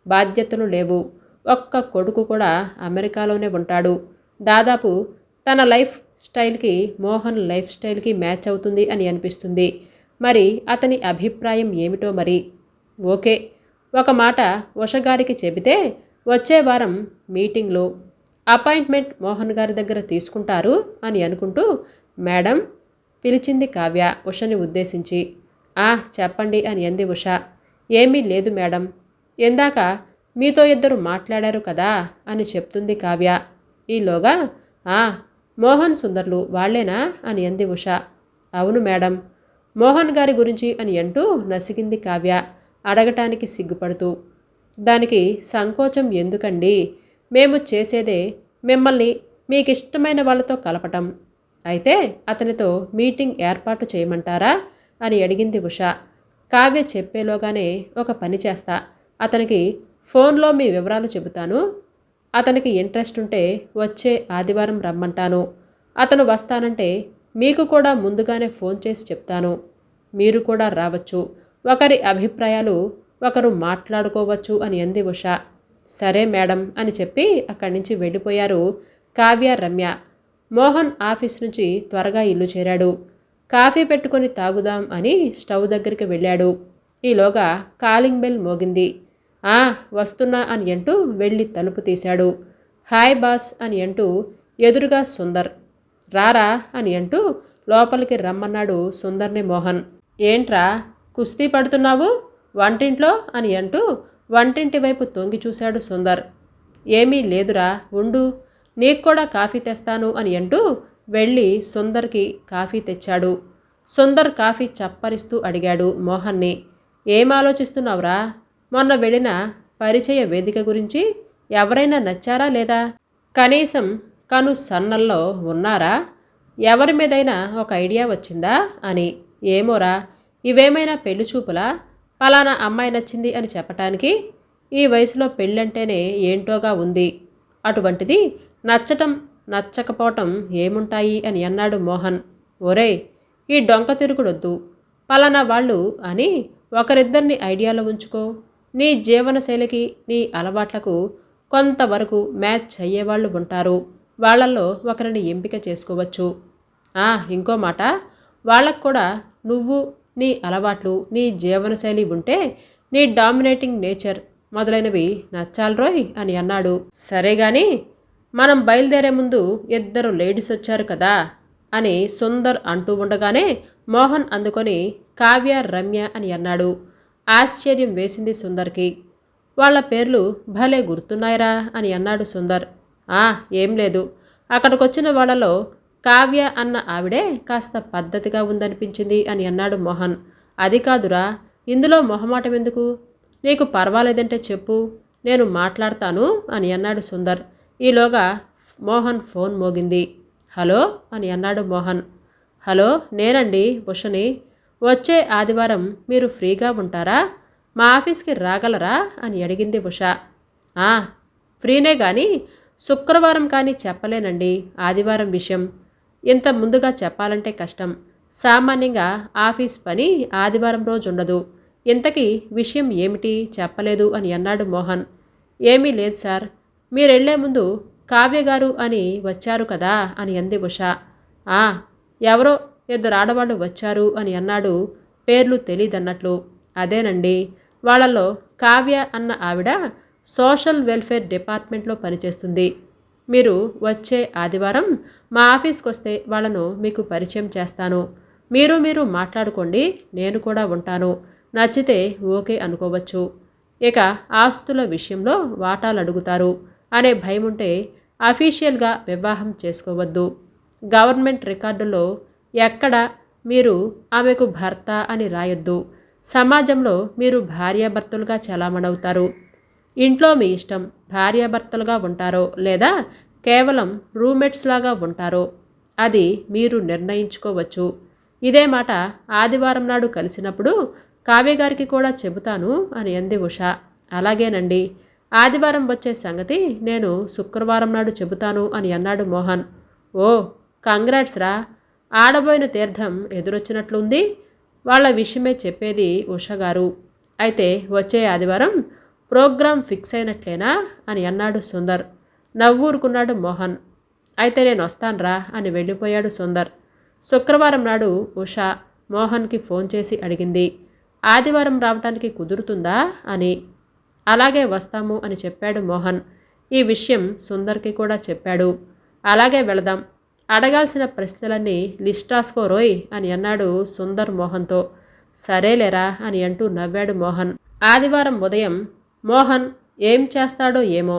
బాధ్యతలు లేవు, ఒక్క కొడుకు కూడా అమెరికాలోనే ఉంటాడు. దాదాపు తన లైఫ్ స్టైల్కి మోహన్ లైఫ్ స్టైల్కి మ్యాచ్ అవుతుంది అని అనిపిస్తుంది. మరి అతని అభిప్రాయం ఏమిటో మరి. ఓకే, ఒక మాట ఉషగారికి చెబితే వచ్చే వారం మీటింగ్లో అపాయింట్మెంట్ మోహన్ గారి దగ్గర తీసుకుంటారు అని అనుకుంటూ మేడం పిలిచింది కావ్య ఉషని ఉద్దేశించి. చెప్పండి అని అంది ఉష. ఏమీ లేదు మేడం, ఇందాక మీతో ఇద్దరు మాట్లాడారు కదా అని చెప్తుంది కావ్య. ఈలోగా మోహన్ సుందర్లు వాళ్ళేనా అని అంది ఉష. అవును మేడం, మోహన్ గారి గురించి అని అంటూ నసిగింది కావ్య అడగటానికి సిగ్గుపడుతూ. దానికి సంకోచం ఎందుకండి, మేము చేసేదే మిమ్మల్ని మీకిష్టమైన వాళ్ళతో కలపటం. అయితే అతనితో మీటింగ్ ఏర్పాటు చేయమంటారా అని అడిగింది ఉష. కావ్య చెప్పేలోగానే ఒక పని చేస్తా, అతనికి ఫోన్లో మీ వివరాలు చెబుతాను. అతనికి ఇంట్రెస్ట్ ఉంటే వచ్చే ఆదివారం రమ్మంటాను. అతను వస్తానంటే మీకు కూడా ముందుగానే ఫోన్ చేసి చెప్తాను. మీరు కూడా రావచ్చు. ఒకరి అభిప్రాయాలు ఒకరు మాట్లాడుకోవచ్చు అని అంది ఉష. సరే మేడం అని చెప్పి అక్కడి నుంచి వెళ్ళిపోయారు కావ్య, రమ్య. మోహన్ ఆఫీస్ నుంచి త్వరగా ఇల్లు చేరాడు. కాఫీ పెట్టుకొని తాగుదాం అని స్టవ్ దగ్గరికి వెళ్ళాడు. ఈలోగా కాలింగ్ బెల్ మోగింది. వస్తున్నా అని అంటూ వెళ్ళి తలుపు తీశాడు. హాయ్ బాస్ అని అంటూ ఎదురుగా సుందర్. రారా అని అంటూ లోపలికి రమ్మన్నాడు సుందర్ని మోహన్. ఏంట్రా కుస్తీ పడుతున్నావు వంటింట్లో అని అంటూ వంటింటి వైపు తొంగి చూశాడు సుందర్. ఏమీ లేదురా ఉండు, నీకు కూడా కాఫీ తెస్తాను అని అంటూ వెళ్ళి సుందర్కి కాఫీ తెచ్చాడు. సుందర్ కాఫీ చప్పరిస్తూ అడిగాడు మోహన్ని. ఏం ఆలోచిస్తున్నావురా? మొన్న వెళ్ళిన పరిచయ వేదిక గురించి ఎవరైనా నచ్చారా లేదా? కనీసం కను సన్నల్లో ఉన్నారా? ఎవరి మీదైనా ఒక ఐడియా వచ్చిందా అని. ఏమోరా, ఇవేమైనా పెళ్లి చూపులా? పలానా అమ్మాయి నచ్చింది అని చెప్పటానికి? ఈ వయసులో పెళ్ళంటేనే ఏంటోగా ఉంది. అటువంటిది నచ్చటం నచ్చకపోవటం ఏముంటాయి అని అన్నాడు మోహన్. ఒరేయ్, ఈ డొంక తిరుగుడొద్దు. పలానా వాళ్ళు అని ఒకరిద్దరిని ఐడియాలో ఉంచుకో. నీ జీవనశైలికి నీ అలవాట్లకు కొంతవరకు మ్యాచ్ అయ్యేవాళ్ళు ఉంటారు. వాళ్ళల్లో ఒకరిని ఎంపిక చేసుకోవచ్చు. ఇంకో మాట, వాళ్ళకు కూడా నువ్వు, నీ అలవాట్లు, నీ జీవనశైలి ఉంటే నీ డామినేటింగ్ నేచర్ మొదలైనవి నచ్చాల్రోయ్ అని అన్నాడు. సరే గాని మనం బయలుదేరే ముందు ఇద్దరు లేడీస్ వచ్చారు కదా అని సుందర్ అంటూ ఉండగానే మోహన్ అందుకొని కావ్య, రమ్య అని అన్నాడు. ఆశ్చర్యం వేసింది సుందర్కి. వాళ్ళ పేర్లు భలే గుర్తున్నాయిరా అని అన్నాడు సుందర్. ఏం లేదు, అక్కడికొచ్చిన వాళ్ళలో కావ్య అన్న ఆవిడే కాస్త పద్ధతిగా ఉందనిపించింది అని అన్నాడు మోహన్. అది కాదురా, ఇందులో మొహమాటం ఎందుకు? నీకు పర్వాలేదంటే చెప్పు, నేను మాట్లాడతాను అని అన్నాడు సుందర్. ఈలోగా మోహన్ ఫోన్ మోగింది. హలో అని అన్నాడు మోహన్. హలో, నేనండి ఉషని. వచ్చే ఆదివారం మీరు ఫ్రీగా ఉంటారా? మా ఆఫీస్కి రాగలరా అని అడిగింది ఉష. ఫ్రీనే కానీ శుక్రవారం కానీ చెప్పలేనండి. ఆదివారం విషయం ఇంత ముందుగా చెప్పాలంటే కష్టం. సామాన్యంగా ఆఫీస్ పని ఆదివారం రోజు ఉండదు. ఇంతకీ విషయం ఏమిటి చెప్పలేదు అని అన్నాడు మోహన్. ఏమీ లేదు సార్, మీరెళ్లే ముందు కావ్య గారు అని వచ్చారు కదా అని అంది ఉష. ఎవరో ఇద్దరు ఆడవాళ్ళు వచ్చారు అని అన్నాడు పేర్లు తెలీదన్నట్లు. అదేనండి, వాళ్ళల్లో కావ్య అన్న ఆవిడ సోషల్ వెల్ఫేర్ డిపార్ట్మెంట్లో పనిచేస్తుంది. మీరు వచ్చే ఆదివారం మా ఆఫీస్కి వస్తే వాళ్ళను మీకు పరిచయం చేస్తాను. మీరు మాట్లాడుకోండి, నేను కూడా ఉంటాను. నచ్చితే ఓకే అనుకోవచ్చు. ఇక ఆస్తుల విషయంలో వాటాలు అడుగుతారు అనే భయం ఉంటే అఫీషియల్గా వివాహం చేసుకోవద్దు. గవర్నమెంట్ రికార్డుల్లో ఎక్కడ మీరు ఆమెకు భర్త అని రాయొద్దు. సమాజంలో మీరు భార్యాభర్తలుగా చలామణవుతారు. ఇంట్లో మీ ఇష్టం, భార్యాభర్తలుగా ఉంటారో లేదా కేవలం రూమ్మేట్స్ లాగా ఉంటారో అది మీరు నిర్ణయించుకోవచ్చు. ఇదే మాట ఆదివారం నాడు కలిసినప్పుడు కావ్యగారికి కూడా చెబుతాను అని అంది ఉష. అలాగేనండి, ఆదివారం వచ్చే సంగతి నేను శుక్రవారం నాడు చెబుతాను అని అన్నాడు మోహన్. ఓ, కంగ్రాట్స్ రా, ఆడబోయిన తీర్థం ఎదురొచ్చినట్లుంది. వాళ్ళ విషయమే చెప్పేది ఉషగారు. అయితే వచ్చే ఆదివారం ప్రోగ్రాం ఫిక్స్ అయినట్లేనా అని అన్నాడు సుందర్. నవ్వూరుకున్నాడు మోహన్. అయితే నేను వస్తాన్రా అని వెళ్ళిపోయాడు సుందర్. శుక్రవారం నాడు ఉష మోహన్కి ఫోన్ చేసి అడిగింది, ఆదివారం రావటానికి కుదురుతుందా అని. అలాగే వస్తాము అని చెప్పాడు మోహన్. ఈ విషయం సుందర్కి కూడా చెప్పాడు. అలాగే వెళదాం, అడగాల్సిన ప్రశ్నలన్నీ లిస్ట్ రాసుకోరోయ్ అని అన్నాడు సుందర్ మోహన్తో. సరేలేరా అని అంటూ నవ్వాడు మోహన్. ఆదివారం ఉదయం మోహన్ ఏం చేస్తాడో ఏమో,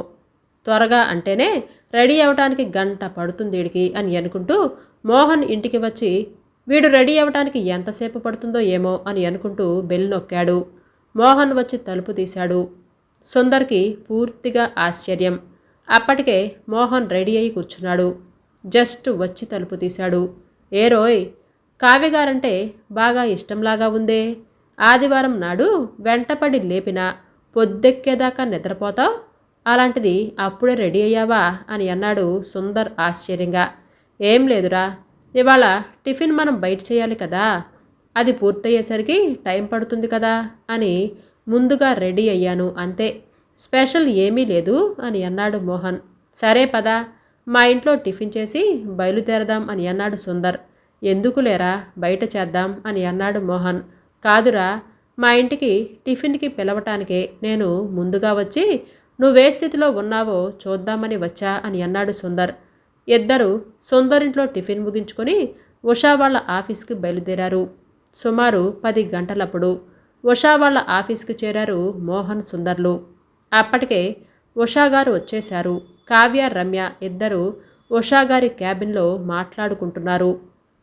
త్వరగా అంటేనే రెడీ అవటానికి గంట పడుతుందీడికి అని అనుకుంటూ మోహన్ ఇంటికి వచ్చి వీడు రెడీ అవటానికి ఎంతసేపు పడుతుందో ఏమో అని అనుకుంటూ బెల్ నొక్కాడు. మోహన్ వచ్చి తలుపు తీశాడు. సుందర్కి పూర్తిగా ఆశ్చర్యం. అప్పటికే మోహన్ రెడీ అయి కూర్చున్నాడు. జస్ట్ వచ్చి తలుపు తీశాడు. ఏ రోయ్, కావ్యగారంటే బాగా ఇష్టంలాగా ఉందే. ఆదివారం నాడు వెంటపడి లేపినా పొద్దెక్కేదాకా నిద్రపోతావు, అలాంటిది అప్పుడే రెడీ అయ్యావా అని అన్నాడు సుందర్ ఆశ్చర్యంగా. ఏం లేదురా, ఇవాళ టిఫిన్ మనం బయట చేయాలి కదా, అది పూర్తయ్యేసరికి టైం పడుతుంది కదా అని ముందుగా రెడీ అయ్యాను అంతే, స్పెషల్ ఏమీ లేదు అని అన్నాడు మోహన్. సరే పద, మా ఇంట్లో టిఫిన్ చేసి బయలుదేరదాం అని అన్నాడు సుందర్. ఎందుకు లేరా, బయట చేద్దాం అని అన్నాడు మోహన్. కాదురా, మా ఇంటికి టిఫిన్కి పిలవటానికే నేను ముందుగా వచ్చి నువ్వే స్థితిలో ఉన్నావో చూద్దామని వచ్చా అని అన్నాడు సుందర్. ఇద్దరు సుందరింట్లో టిఫిన్ ముగించుకొని ఉషా వాళ్ళ ఆఫీస్కి బయలుదేరారు. సుమారు 10 గంటలప్పుడు ఉషా వాళ్ళ ఆఫీస్కి చేరారు మోహన్ సుందర్లు. అప్పటికే ఉషాగారు వచ్చేశారు. కావ్య రమ్య ఇద్దరు ఉషాగారి క్యాబిన్లో మాట్లాడుకుంటున్నారు.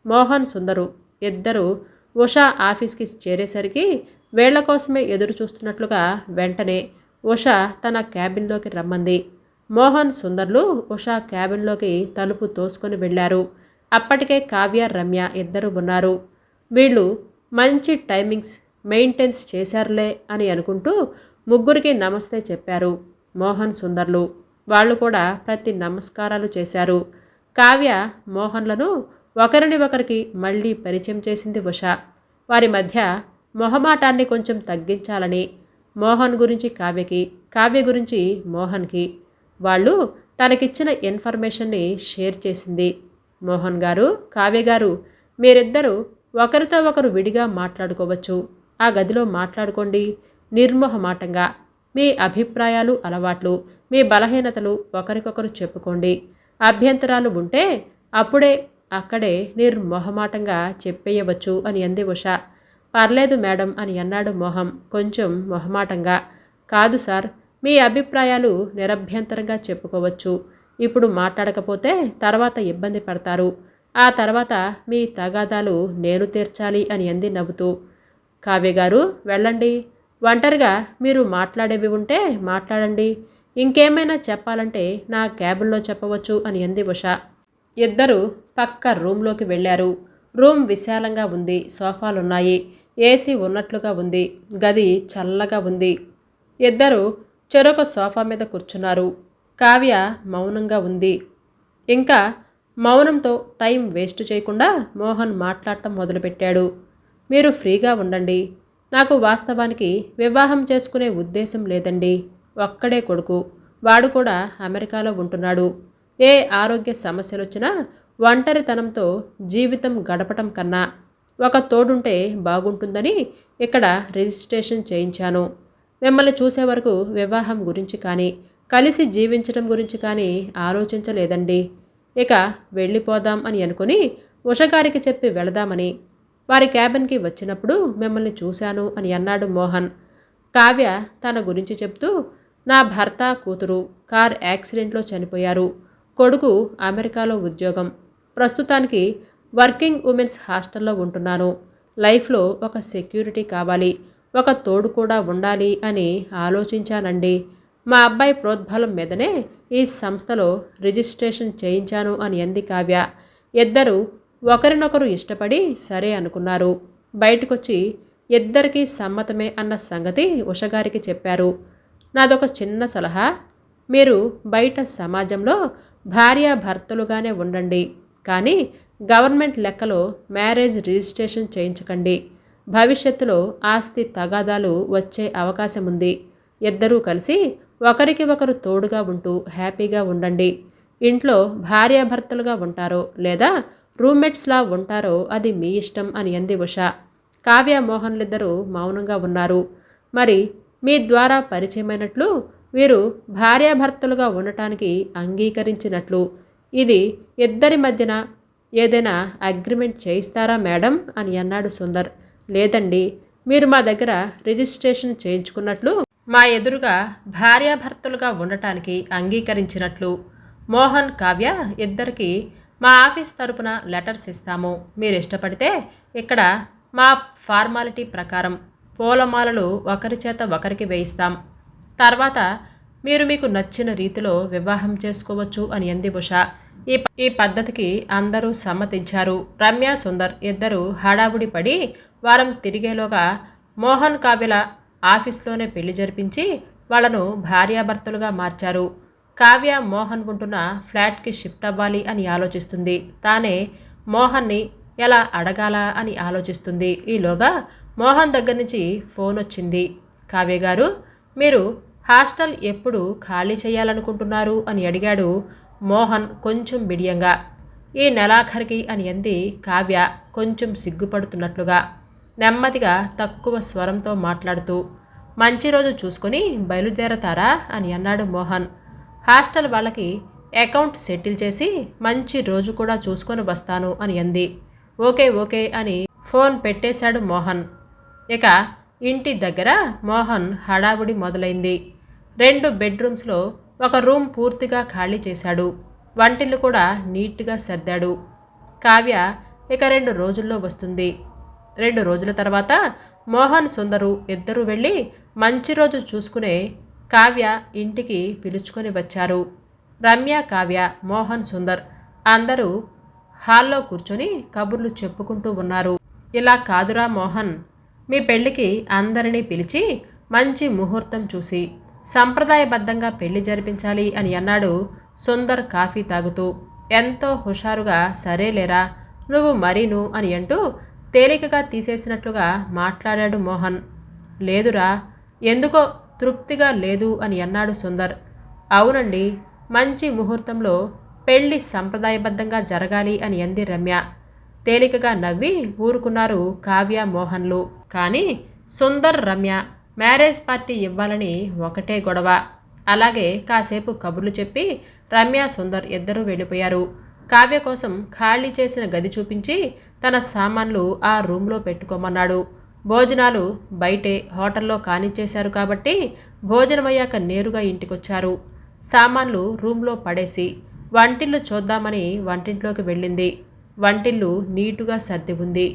మోహన్ సుందరు ఇద్దరు ఉషా ఆఫీస్కి చేరేసరికి వేళ్ల కోసమే ఎదురు చూస్తున్నట్లుగా వెంటనే ఉష తన క్యాబిన్లోకి రమ్మంది. మోహన్ సుందర్లు ఉషా క్యాబిన్లోకి తలుపు తోసుకొని వెళ్ళారు. అప్పటికే కావ్య రమ్య ఇద్దరు ఉన్నారు. వీళ్ళు మంచి టైమింగ్స్ మెయింటైన్స్ చేశారులే అని అనుకుంటూ ముగ్గురికి నమస్తే చెప్పారు మోహన్ సుందర్లు. వాళ్ళు కూడా ప్రతి నమస్కారాలు చేశారు. కావ్య మోహన్లను ఒకరిని ఒకరికి మళ్ళీ పరిచయం చేసింది ఉష. వారి మధ్య మొహమాటాన్ని కొంచెం తగ్గించాలని మోహన్ గురించి కావ్యకి, కావ్య గురించి మోహన్కి వాళ్ళు తనకిచ్చిన ఇన్ఫర్మేషన్ని షేర్ చేసింది. మోహన్ గారు, కావ్య గారు, మీరిద్దరూ ఒకరితో ఒకరు విడిగా మాట్లాడుకోవచ్చు. ఆ గదిలో మాట్లాడుకోండి నిర్మోహమాటంగా. మీ అభిప్రాయాలు, అలవాట్లు, మీ బలహీనతలు ఒకరికొకరు చెప్పుకోండి. అభ్యంతరాలు ఉంటే అప్పుడే అక్కడే నిర్మోహమాటంగా చెప్పేయవచ్చు అని అంది ఉష. పర్లేదు మేడం అని అన్నాడు మోహం కొంచెం మొహమాటంగా. కాదు సార్, మీ అభిప్రాయాలు నిరభ్యంతరంగా చెప్పుకోవచ్చు. ఇప్పుడు మాట్లాడకపోతే తర్వాత ఇబ్బంది పడతారు. ఆ తర్వాత మీ తగాదాలు నేను తీర్చాలి అని అంది నవ్వుతూ. కావ్య గారు వెళ్ళండి, ఒంటరిగా మీరు మాట్లాడేవి ఉంటే మాట్లాడండి. ఇంకేమైనా చెప్పాలంటే నా క్యాబిన్లో చెప్పవచ్చు అని అంది ఉష. ఇద్దరు పక్క రూమ్లోకి వెళ్ళారు. రూమ్ విశాలంగా ఉంది. సోఫాలున్నాయి. ఏసీ ఉన్నట్లుగా ఉంది. గది చల్లగా ఉంది. ఇద్దరు చెరొక సోఫా మీద కూర్చున్నారు. కావ్య మౌనంగా ఉంది. ఇంకా మౌనంతో టైం వేస్ట్ చేయకుండా మోహన్ మాట్లాడటం మొదలుపెట్టాడు. మీరు ఫ్రీగా ఉండండి. నాకు వాస్తవానికి వివాహం చేసుకునే ఉద్దేశం లేదండి. ఒక్కడే కొడుకు, వాడు కూడా అమెరికాలో ఉంటున్నాడు. ఏ ఆరోగ్య సమస్యలొచ్చినా ఒంటరితనంతో జీవితం గడపటం కన్నా ఒక తోడుంటే బాగుంటుందని ఇక్కడ రిజిస్ట్రేషన్ చేయించాను. మిమ్మల్ని చూసే వరకు వివాహం గురించి కానీ కలిసి జీవించడం గురించి కానీ ఆలోచించలేదండి. ఇక వెళ్ళిపోదాం అని అనుకుని ఉషగారికి చెప్పి వెళదామని వారి క్యాబిన్కి వచ్చినప్పుడు మిమ్మల్ని చూశాను అని అన్నాడు మోహన్. కావ్య తన గురించి చెప్తూ, నా భర్త, కూతురు కార్ యాక్సిడెంట్లో చనిపోయారు. కొడుకు అమెరికాలో ఉద్యోగం. ప్రస్తుతానికి వర్కింగ్ ఉమెన్స్ హాస్టల్లో ఉంటున్నాను. లైఫ్లో ఒక సెక్యూరిటీ కావాలి, ఒక తోడు కూడా ఉండాలి అని ఆలోచించానండి. మా అబ్బాయి ప్రోద్బలం మీదనే ఈ సంస్థలో రిజిస్ట్రేషన్ చేయించాను అని అంది కావ్య. ఇద్దరు ఒకరినొకరు ఇష్టపడి సరే అనుకున్నారు. బయటకొచ్చి ఇద్దరికీ సమ్మతమే అన్న సంగతి ఉషగారికి చెప్పారు. నాదొక చిన్న సలహా, మీరు బయట సమాజంలో భార్యాభర్తలుగానే ఉండండి, కానీ గవర్నమెంట్ లెక్కలో మ్యారేజ్ రిజిస్ట్రేషన్ చేయించకండి. భవిష్యత్తులో ఆస్తి తగాదాలు వచ్చే అవకాశం ఉంది. ఇద్దరూ కలిసి ఒకరికి ఒకరు తోడుగా ఉంటూ హ్యాపీగా ఉండండి. ఇంట్లో భార్యాభర్తలుగా ఉంటారో లేదా రూమ్మేట్స్లా ఉంటారో అది మీ ఇష్టం అని అంది ఉష. కావ్య మోహన్లిద్దరూ మౌనంగా ఉన్నారు. మరి మీ ద్వారా పరిచయమైనట్లు వీరు భార్యాభర్తలుగా ఉండటానికి అంగీకరించినట్లు ఇది ఇద్దరి మధ్యన ఏదైనా అగ్రిమెంట్ చేయిస్తారా మేడం అని అన్నాడు సుందర్. లేదండి, మీరు మా దగ్గర రిజిస్ట్రేషన్ చేయించుకున్నట్లు మా ఎదురుగా భార్యాభర్తలుగా ఉండటానికి అంగీకరించినట్లు. మోహన్ కావ్య ఇద్దరికి మా ఆఫీస్ తరపున లెటర్స్ ఇస్తాము. మీరు ఇష్టపడితే ఇక్కడ మా ఫార్మాలిటీ ప్రకారం పూలమాలలు ఒకరి చేత ఒకరికి వేయిస్తాం. తర్వాత మీరు మీకు నచ్చిన రీతిలో వివాహం చేసుకోవచ్చు అని అంది ఉష. ఈ పద్ధతికి అందరూ సమ్మతించారు. రమ్య, సుందర్ ఇద్దరు హడావుడి పడి వారం తిరిగేలోగా మోహన్ కావ్యల ఆఫీస్లోనే పెళ్లి జరిపించి వాళ్లను భార్యాభర్తలుగా మార్చారు. కావ్య మోహన్ ఉంటున్న ఫ్లాట్కి షిఫ్ట్ అవ్వాలి అని ఆలోచిస్తుంది. తానే మోహన్ని ఎలా అడగాలా అని ఆలోచిస్తుంది. ఈలోగా మోహన్ దగ్గర నుంచి ఫోన్ వచ్చింది. కావ్య గారు, మీరు హాస్టల్ ఎప్పుడు ఖాళీ చేయాలనుకుంటున్నారు అని అడిగాడు మోహన్ కొంచెం బిడియంగా. ఈ నెలాఖరికి అని అంది కావ్య కొంచెం సిగ్గుపడుతున్నట్లుగా. నెమ్మదిగా తక్కువ స్వరంతో మాట్లాడుతూ, మంచి రోజు చూసుకొని బయలుదేరతారా అని అన్నాడు మోహన్. హాస్టల్ వాళ్ళకి అకౌంట్ సెటిల్ చేసి మంచి రోజు కూడా చూసుకొని వస్తాను అని అంది. ఓకే ఓకే అని ఫోన్ పెట్టేశాడు మోహన్. ఇక ఇంటి దగ్గర మోహన్ హడావుడి మొదలైంది. 2 బెడ్రూమ్స్లో ఒక రూమ్ పూర్తిగా ఖాళీ చేశాడు. వంటిల్లు కూడా నీట్గా సర్దాడు. కావ్య ఇక 2 రోజుల్లో వస్తుంది. 2 రోజుల తర్వాత మోహన్, సుందరు ఇద్దరూ వెళ్ళి మంచి రోజు చూసుకునే కావ్య ఇంటికి పిలుచుకొని వచ్చారు. రమ్య, కావ్య, మోహన్, సుందర్ అందరూ హాల్లో కూర్చొని కబుర్లు చెప్పుకుంటూ ఉన్నారు. ఇలా కాదురా మోహన్, మీ పెళ్లికి అందరినీ పిలిచి మంచి ముహూర్తం చూసి సంప్రదాయబద్ధంగా పెళ్లి జరిపించాలి అని అన్నాడు సుందర్ కాఫీ తాగుతూ. ఎంతో హుషారుగా సరేలేరా నువ్వు మరీను అని అంటూ తేలికగా తీసేసినట్లుగా మాట్లాడాడు మోహన్. లేదురా, ఎందుకో తృప్తిగా లేదు అని అన్నాడు సుందర్. అవునండి, మంచి ముహూర్తంలో పెళ్లి సంప్రదాయబద్ధంగా జరగాలి అని అంది రమ్య. తేలికగా నవ్వి ఊరుకున్నారు కావ్య, మోహన్లు. కానీ సుందర్, రమ్య మ్యారేజ్ పార్టీ ఇవ్వాలని ఒకటే గొడవ. అలాగే కాసేపు కబుర్లు చెప్పి రమ్య, సుందర్ ఇద్దరూ వెళ్ళిపోయారు. కావ్య కోసం ఖాళీ చేసిన గది చూపించి తన సామాన్లు ఆ రూమ్లో పెట్టుకోమన్నాడు. భోజనాలు బయటే హోటల్లో కానిచ్చేశారు కాబట్టి భోజనమయ్యాక నేరుగా ఇంటికొచ్చారు. సామాన్లు రూమ్లో పడేసి వంటిల్లు చూద్దామని వంటింట్లోకి వెళ్ళింది. వంటిల్లు నీటుగా సర్ది ఉంది.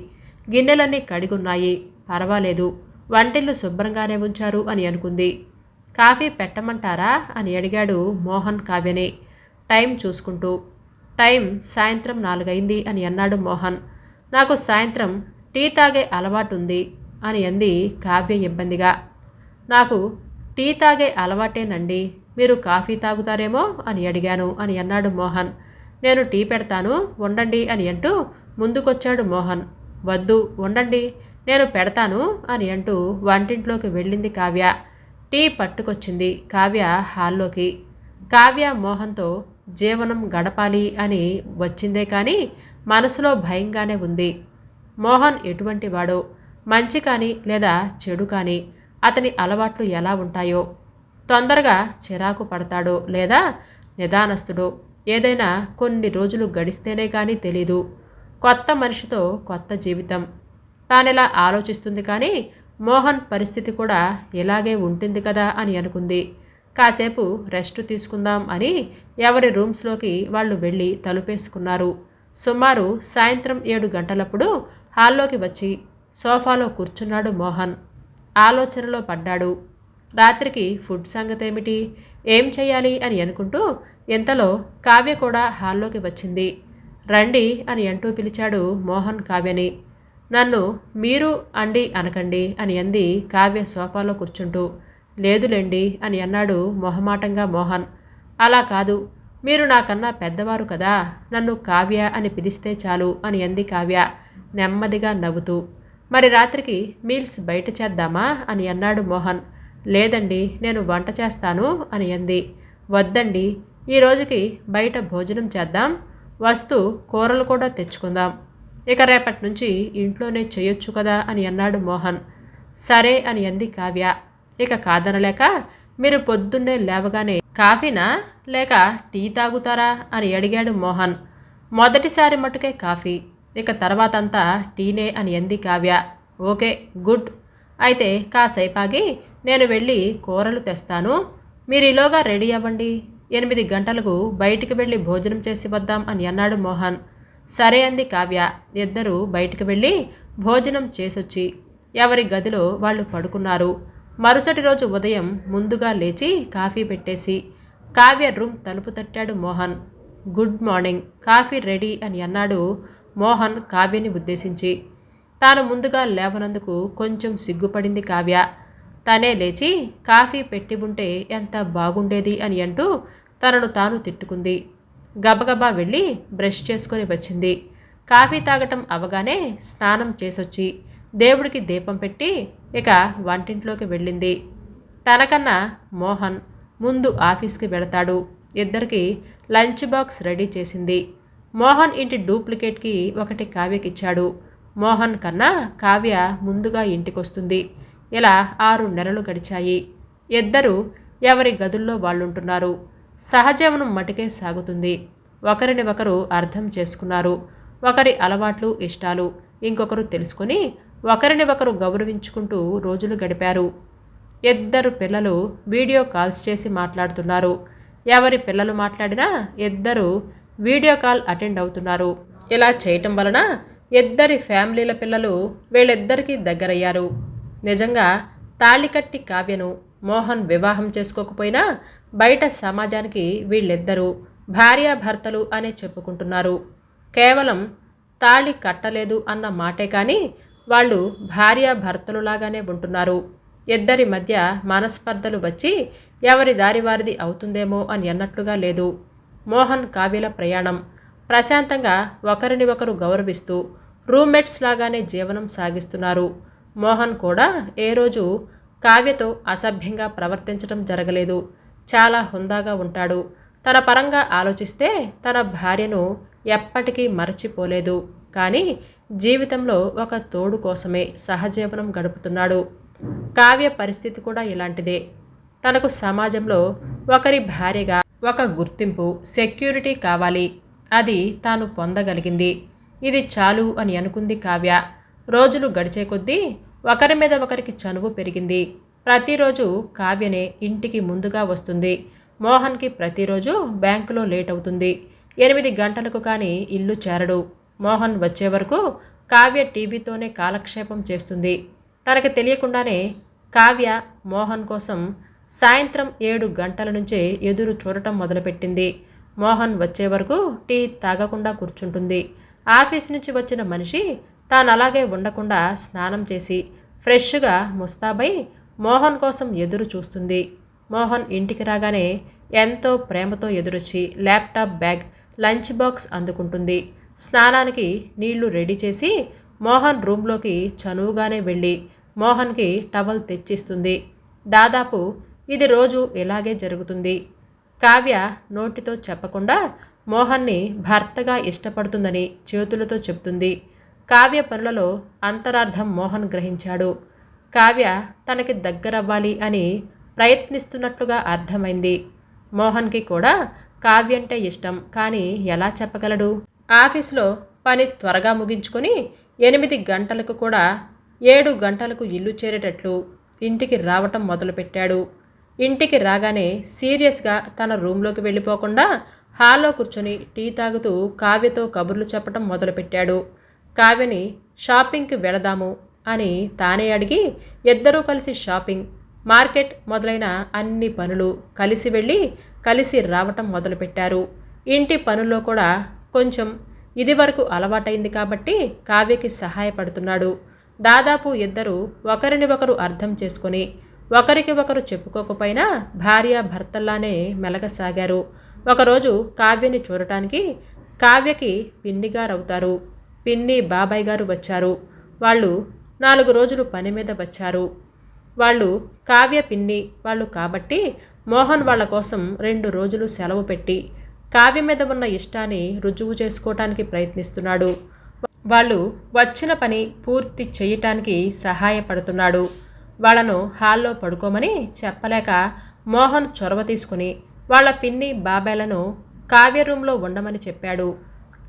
గిన్నెలన్నీ కడిగున్నాయి. పర్వాలేదు, వంటిల్లు శుభ్రంగానే ఉంచారు అని అనుకుంది. కాఫీ పెట్టమంటారా అని అడిగాడు మోహన్ కావ్యని టైం చూసుకుంటూ. టైం సాయంత్రం 4 అయింది అని అన్నాడు మోహన్. నాకు సాయంత్రం టీ తాగే అలవాటుంది అని అంది కావ్య ఇబ్బందిగా. నాకు టీ తాగే అలవాటేనండి, మీరు కాఫీ తాగుతారేమో అని అడిగాను అని అన్నాడు మోహన్. నేను టీ పెడతాను ఉండండి అని అంటూ ముందుకొచ్చాడు మోహన్. వద్దు ఉండండి, నేను పెడతాను అని అంటూ వంటింట్లోకి వెళ్ళింది కావ్య. టీ పట్టుకొచ్చింది కావ్య హాల్లోకి. కావ్య మోహన్తో జీవనం గడపాలి అని వచ్చిందే కానీ మనసులో భయంగానే ఉంది. మోహన్ ఎటువంటి వాడో, మంచి కానీ లేదా చెడు కానీ అతని అలవాట్లు ఎలా ఉంటాయో, తొందరగా చిరాకు పడతాడో లేదా నిదానస్తుడో ఏదైనా కొన్ని రోజులు గడిస్తేనే కానీ తెలీదు. కొత్త మనిషితో కొత్త జీవితం. తానెలా ఆలోచిస్తుంది కానీ మోహన్ పరిస్థితి కూడా ఇలాగే ఉంటుంది కదా అని అనుకుంది. కాసేపు రెస్ట్ తీసుకుందాం అని ఎవరి రూమ్స్లోకి వాళ్ళు వెళ్ళి తలుపేసుకున్నారు. సుమారు సాయంత్రం 7 గంటలప్పుడు హాల్లోకి వచ్చి సోఫాలో కూర్చున్నాడు మోహన్. ఆలోచనలో పడ్డాడు. రాత్రికి ఫుడ్ సంగతేమిటి, ఏం చెయ్యాలి అని అనుకుంటూ ఇంతలో కావ్య కూడా హాల్లోకి వచ్చింది. రండి అని అంటూ పిలిచాడు మోహన్ కావ్యని. నన్ను మీరు అండి అనకండి అని అంది కావ్య సోఫాలో కూర్చుంటూ. లేదులేండి అని అన్నాడు మొహమాటంగా మోహన్. అలా కాదు, మీరు నాకన్నా పెద్దవారు కదా, నన్ను కావ్య అని పిలిస్తే చాలు అని అంది కావ్య నెమ్మదిగా నవ్వుతూ. మరి రాత్రికి మీల్స్ బయట చేద్దామా అని అన్నాడు మోహన్. లేదండి, నేను వంట చేస్తాను అని అంది. వద్దండి, ఈ రోజుకి బయట భోజనం చేద్దాం, వస్తూ కూరలు కూడా తెచ్చుకుందాం, ఇక రేపటి నుంచి ఇంట్లోనే చేయొచ్చు కదా అని అన్నాడు మోహన్. సరే అని అంది కావ్య. ఇక కాదనలేక, మీరు పొద్దున్నే లేవగానే కాఫీనా లేక టీ తాగుతారా అని అడిగాడు మోహన్. మొదటిసారి మటుకే కాఫీ, ఇక తర్వాతంతా టీనే అని అంది కావ్య. ఓకే, గుడ్, అయితే కాసేపాగి నేను వెళ్ళి కూరలు తెస్తాను, మీరు ఈలోగా రెడీ అవ్వండి, 8 గంటలకు బయటికి వెళ్ళి భోజనం చేసి వద్దాం అని అన్నాడు మోహన్. సరే అంది కావ్య. ఇద్దరూ బయటికి వెళ్ళి భోజనం చేసొచ్చి ఎవరి గదిలో వాళ్ళు పడుకున్నారు. మరుసటి రోజు ఉదయం ముందుగా లేచి కాఫీ పెట్టేసి కావ్య రూమ్ తలుపు తట్టాడు Mohan. Good morning, coffee ready అని అన్నాడు మోహన్ కావ్యని ఉద్దేశించి. తాను ముందుగా లేవనందుకు కొంచెం సిగ్గుపడింది కావ్య. తనే లేచి కాఫీ పెట్టి ఉంటే ఎంత బాగుండేది అని అంటూ తనను తాను తిట్టుకుంది. గబగబా వెళ్ళి బ్రష్ చేసుకొని వచ్చింది. కాఫీ తాగటం అవగానే స్నానం చేసొచ్చి దేవుడికి దీపం పెట్టి ఇక వంటింట్లోకి వెళ్ళింది. తనకన్నా మోహన్ ముందు ఆఫీస్కి వెళతాడు. ఇద్దరికి లంచ్ బాక్స్ రెడీ చేసింది. మోహన్ ఇంటి డూప్లికేట్కి ఒకటి కావ్యకిచ్చాడు. మోహన్ కన్నా కావ్య ముందుగా ఇంటికొస్తుంది. ఇలా 6 నెలలు గడిచాయి. ఇద్దరూ ఎవరి గదుల్లో వాళ్ళుంటున్నారు. సహజీవనం మటుకే సాగుతుంది. ఒకరిని ఒకరు అర్థం చేసుకున్నారు. ఒకరి అలవాట్లు ఇష్టాలు ఇంకొకరు తెలుసుకొని ఒకరిని ఒకరు గౌరవించుకుంటూ రోజులు గడిపారు. 2 పిల్లలు వీడియో కాల్స్ చేసి మాట్లాడుతున్నారు. ఎవరి పిల్లలు మాట్లాడినా 2 వీడియో కాల్ అటెండ్ అవుతున్నారు. ఇలా చేయటం వలన 2 ఫ్యామిలీల పిల్లలు వీళ్ళిద్దరికీ దగ్గరయ్యారు. నిజంగా తాళికట్టి కావ్యను మోహన్ వివాహం చేసుకోకపోయినా బయట సమాజానికి వీళ్ళిద్దరూ భార్యాభర్తలు అనే చెప్పుకుంటున్నారు. కేవలం తాళి కట్టలేదు అన్న మాటే కానీ వాళ్ళు భార్యాభర్తలులాగానే ఉంటున్నారు. ఇద్దరి మధ్య మనస్పర్ధలు వచ్చి ఎవరి దారి వారిది అవుతుందేమో అని అన్నట్లుగా లేదు. మోహన్ కావ్యల ప్రయాణం ప్రశాంతంగా ఒకరిని ఒకరు గౌరవిస్తూ రూమ్మేట్స్ లాగానే జీవనం సాగిస్తున్నారు. మోహన్ కూడా ఏ రోజు కావ్యతో అసభ్యంగా ప్రవర్తించడం జరగలేదు. చాలా హుందాగా ఉంటాడు. తన పరంగా ఆలోచిస్తే తన భార్యను ఎప్పటికీ మరచిపోలేదు. కానీ జీవితంలో ఒక తోడు కోసమే సహజీవనం గడుపుతున్నాడు. కావ్య పరిస్థితి కూడా ఇలాంటిదే. తనకు సమాజంలో ఒకరి భార్యగా ఒక గుర్తింపు, సెక్యూరిటీ కావాలి. అది తాను పొందగలిగింది. ఇది చాలు అని అనుకుంది కావ్య. రోజులు గడిచే కొద్దీ ఒకరి మీద ఒకరికి చనువు పెరిగింది. ప్రతిరోజు కావ్యనే ఇంటికి ముందుగా వస్తుంది. మోహన్కి ప్రతిరోజు బ్యాంకులో లేట్ అవుతుంది. 8 గంటలకు కానీ ఇల్లు చేరడు. మోహన్ వచ్చే వరకు కావ్య టీవీతోనే కాలక్షేపం చేస్తుంది. తనకి తెలియకుండానే కావ్య మోహన్ కోసం సాయంత్రం 7 గంటల నుంచే ఎదురు చూడటం మొదలుపెట్టింది. మోహన్ వచ్చే వరకు టీ తాగకుండా కూర్చుంటుంది. ఆఫీస్ నుంచి వచ్చిన మనిషి తాను అలాగే ఉండకుండా స్నానం చేసి ఫ్రెష్గా ముస్తాబై మోహన్ కోసం ఎదురు చూస్తుంది. మోహన్ ఇంటికి రాగానే ఎంతో ప్రేమతో ఎదురొచ్చి ల్యాప్టాప్, బ్యాగ్, లంచ్ బాక్స్ అందుకుంటుంది. స్నానానికి నీళ్లు రెడీ చేసి మోహన్ రూమ్లోకి చనువుగానే వెళ్ళి మోహన్కి టవల్ తెచ్చిస్తుంది. దాదాపు ఇది రోజు ఇలాగే జరుగుతుంది. కావ్య నోటితో చెప్పకుండా మోహన్ని భర్తగా ఇష్టపడుతుందని చేతులతో చెప్తుంది. కావ్య పనులలో అంతరార్థం మోహన్ గ్రహించాడు. కావ్య తనకి దగ్గరవ్వాలి అని ప్రయత్నిస్తున్నట్లుగా అర్థమైంది. మోహన్కి కూడా కావ్య అంటే ఇష్టం, కానీ ఎలా చెప్పగలడు? ఆఫీస్లో పని త్వరగా ముగించుకొని 8 గంటలకు కూడా 7 గంటలకు ఇల్లు చేరేటట్లు ఇంటికి రావటం మొదలుపెట్టాడు. ఇంటికి రాగానే సీరియస్గా తన రూమ్లోకి వెళ్ళిపోకుండా హాల్లో కూర్చొని టీ తాగుతూ కావ్యతో కబుర్లు చెప్పటం మొదలుపెట్టాడు. కావ్యని షాపింగ్కి వెళదాము అని తానే అడిగి ఇద్దరూ కలిసి షాపింగ్, మార్కెట్ మొదలైన అన్ని పనులు కలిసి వెళ్ళి కలిసి రావటం మొదలుపెట్టారు. ఇంటి పనుల్లో కూడా కొంచెం ఇదివరకు అలవాటైంది కాబట్టి కావ్యకి సహాయపడుతున్నాడు. దాదాపు ఇద్దరు ఒకరిని ఒకరు అర్థం చేసుకొని ఒకరికి ఒకరు చెప్పుకోకపోయినా భార్యాభర్తల్లానే మెలగసాగారు. ఒకరోజు కావ్యని చూడటానికి కావ్యకి పిన్నిగారవుతారు. పిన్ని బాబాయ్ గారు వచ్చారు. వాళ్ళు 4 రోజులు పని మీద వచ్చారు. వాళ్ళు కావ్య పిన్ని వాళ్ళు కాబట్టి మోహన్ వాళ్ళ కోసం 2 రోజులు సెలవు పెట్టి కావ్య మీద ఉన్న ఇష్టాన్ని రుజువు చేసుకోవటానికి ప్రయత్నిస్తున్నాడు. వాళ్ళు వచ్చిన పని పూర్తి చేయటానికి సహాయపడుతున్నాడు. వాళ్లను హాల్లో పడుకోమని చెప్పలేక మోహన్ చొరవ తీసుకుని వాళ్ళ పిన్ని బాబాయ్లను కావ్య రూమ్లో ఉండమని చెప్పాడు.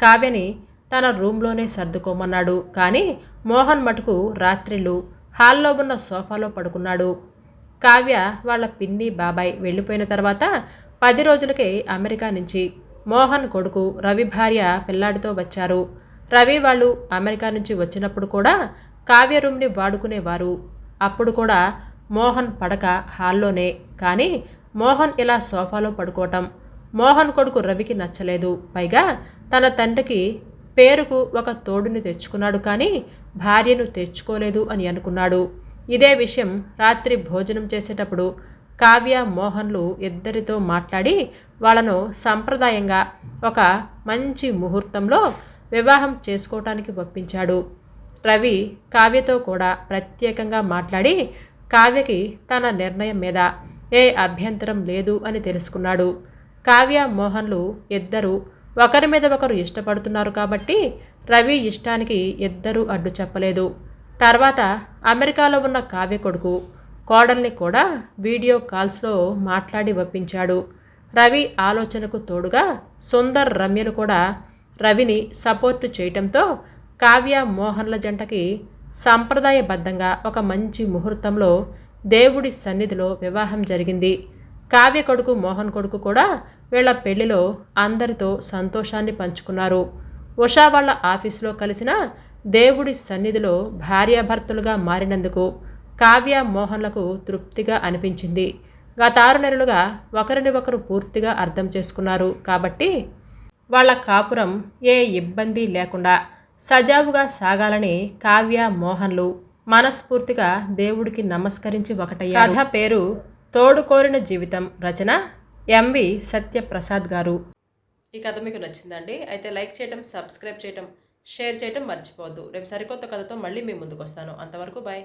కావ్యని తన రూమ్లోనే సర్దుకోమన్నాడు. కానీ మోహన్ మటుకు రాత్రిళ్ళు హాల్లో ఉన్న సోఫాలో పడుకున్నాడు. కావ్య వాళ్ళ పిన్ని బాబాయ్ వెళ్ళిపోయిన తర్వాత 10 రోజులకే అమెరికా నుంచి మోహన్ కొడుకు రవి భార్య పిల్లాడితో వచ్చారు. రవి వాళ్ళు అమెరికా నుంచి వచ్చినప్పుడు కూడా కావ్య రూమ్ని వాడుకునేవారు. అప్పుడు కూడా మోహన్ పడక హాల్లోనే. కానీ మోహన్ ఇలా సోఫాలో పడుకోవటం మోహన్ కొడుకు రవికి నచ్చలేదు. పైగా తన తండ్రికి పేరుకు ఒక తోడుని తెచ్చుకున్నాడు కానీ భార్యను తెచ్చుకోలేదు అని అనుకున్నాడు. ఇదే విషయం రాత్రి భోజనం చేసేటప్పుడు కావ్య మోహన్లు ఇద్దరితో మాట్లాడి వాళ్ళను సంప్రదాయంగా ఒక మంచి ముహూర్తంలో వివాహం చేసుకోవటానికి ఒప్పించాడు. రవి కావ్యతో కూడా ప్రత్యేకంగా మాట్లాడి కావ్యకి తన నిర్ణయం మీద ఏ అభ్యంతరం లేదు అని తెలుసుకున్నాడు. కావ్య మోహన్లు ఇద్దరూ ఒకరి మీద ఒకరు ఇష్టపడుతున్నారు కాబట్టి రవి ఇష్టానికి ఇద్దరూ అడ్డు చెప్పలేదు. తర్వాత అమెరికాలో ఉన్న కావ్య కొడుకు కోడల్ని కూడా వీడియో కాల్స్లో మాట్లాడి ఒప్పించాడు. రవి ఆలోచనకు తోడుగా సుందర్ రమ్యలు కూడా రవిని సపోర్టు చేయటంతో కావ్య మోహన్ల జంటకి సంప్రదాయబద్ధంగా ఒక మంచి ముహూర్తంలో దేవుడి సన్నిధిలో వివాహం జరిగింది. కావ్య కొడుకు మోహన్ కొడుకు కూడా వీళ్ళ పెళ్లిలో అందరితో సంతోషాన్ని పంచుకున్నారు. ఉషా వాళ్ళ ఆఫీసులో కలిసిన దేవుడి సన్నిధిలో భార్యాభర్తలుగా మారినందుకు కావ్య మోహన్లకు తృప్తిగా అనిపించింది. గత 6 నెలలుగా ఒకరిని ఒకరు పూర్తిగా అర్థం చేసుకున్నారు కాబట్టి వాళ్ళ కాపురం ఏ ఇబ్బంది లేకుండా సజావుగా సాగాలని కావ్య మోహన్లు మనస్ఫూర్తిగా దేవుడికి నమస్కరించి ఒకటయ్యారు. కథ పేరు తోడు కోరిన జీవితం. రచన ఎంవి సత్యప్రసాద్ గారు. ఈ కథ మీకు నచ్చిందండి? అయితే లైక్ చేయటం, సబ్స్క్రైబ్ చేయటం, షేర్ చేయటం మర్చిపోవద్దు. రేపు సరికొత్త కథతో మళ్ళీ మీ ముందుకు వస్తాను. అంతవరకు బాయ్.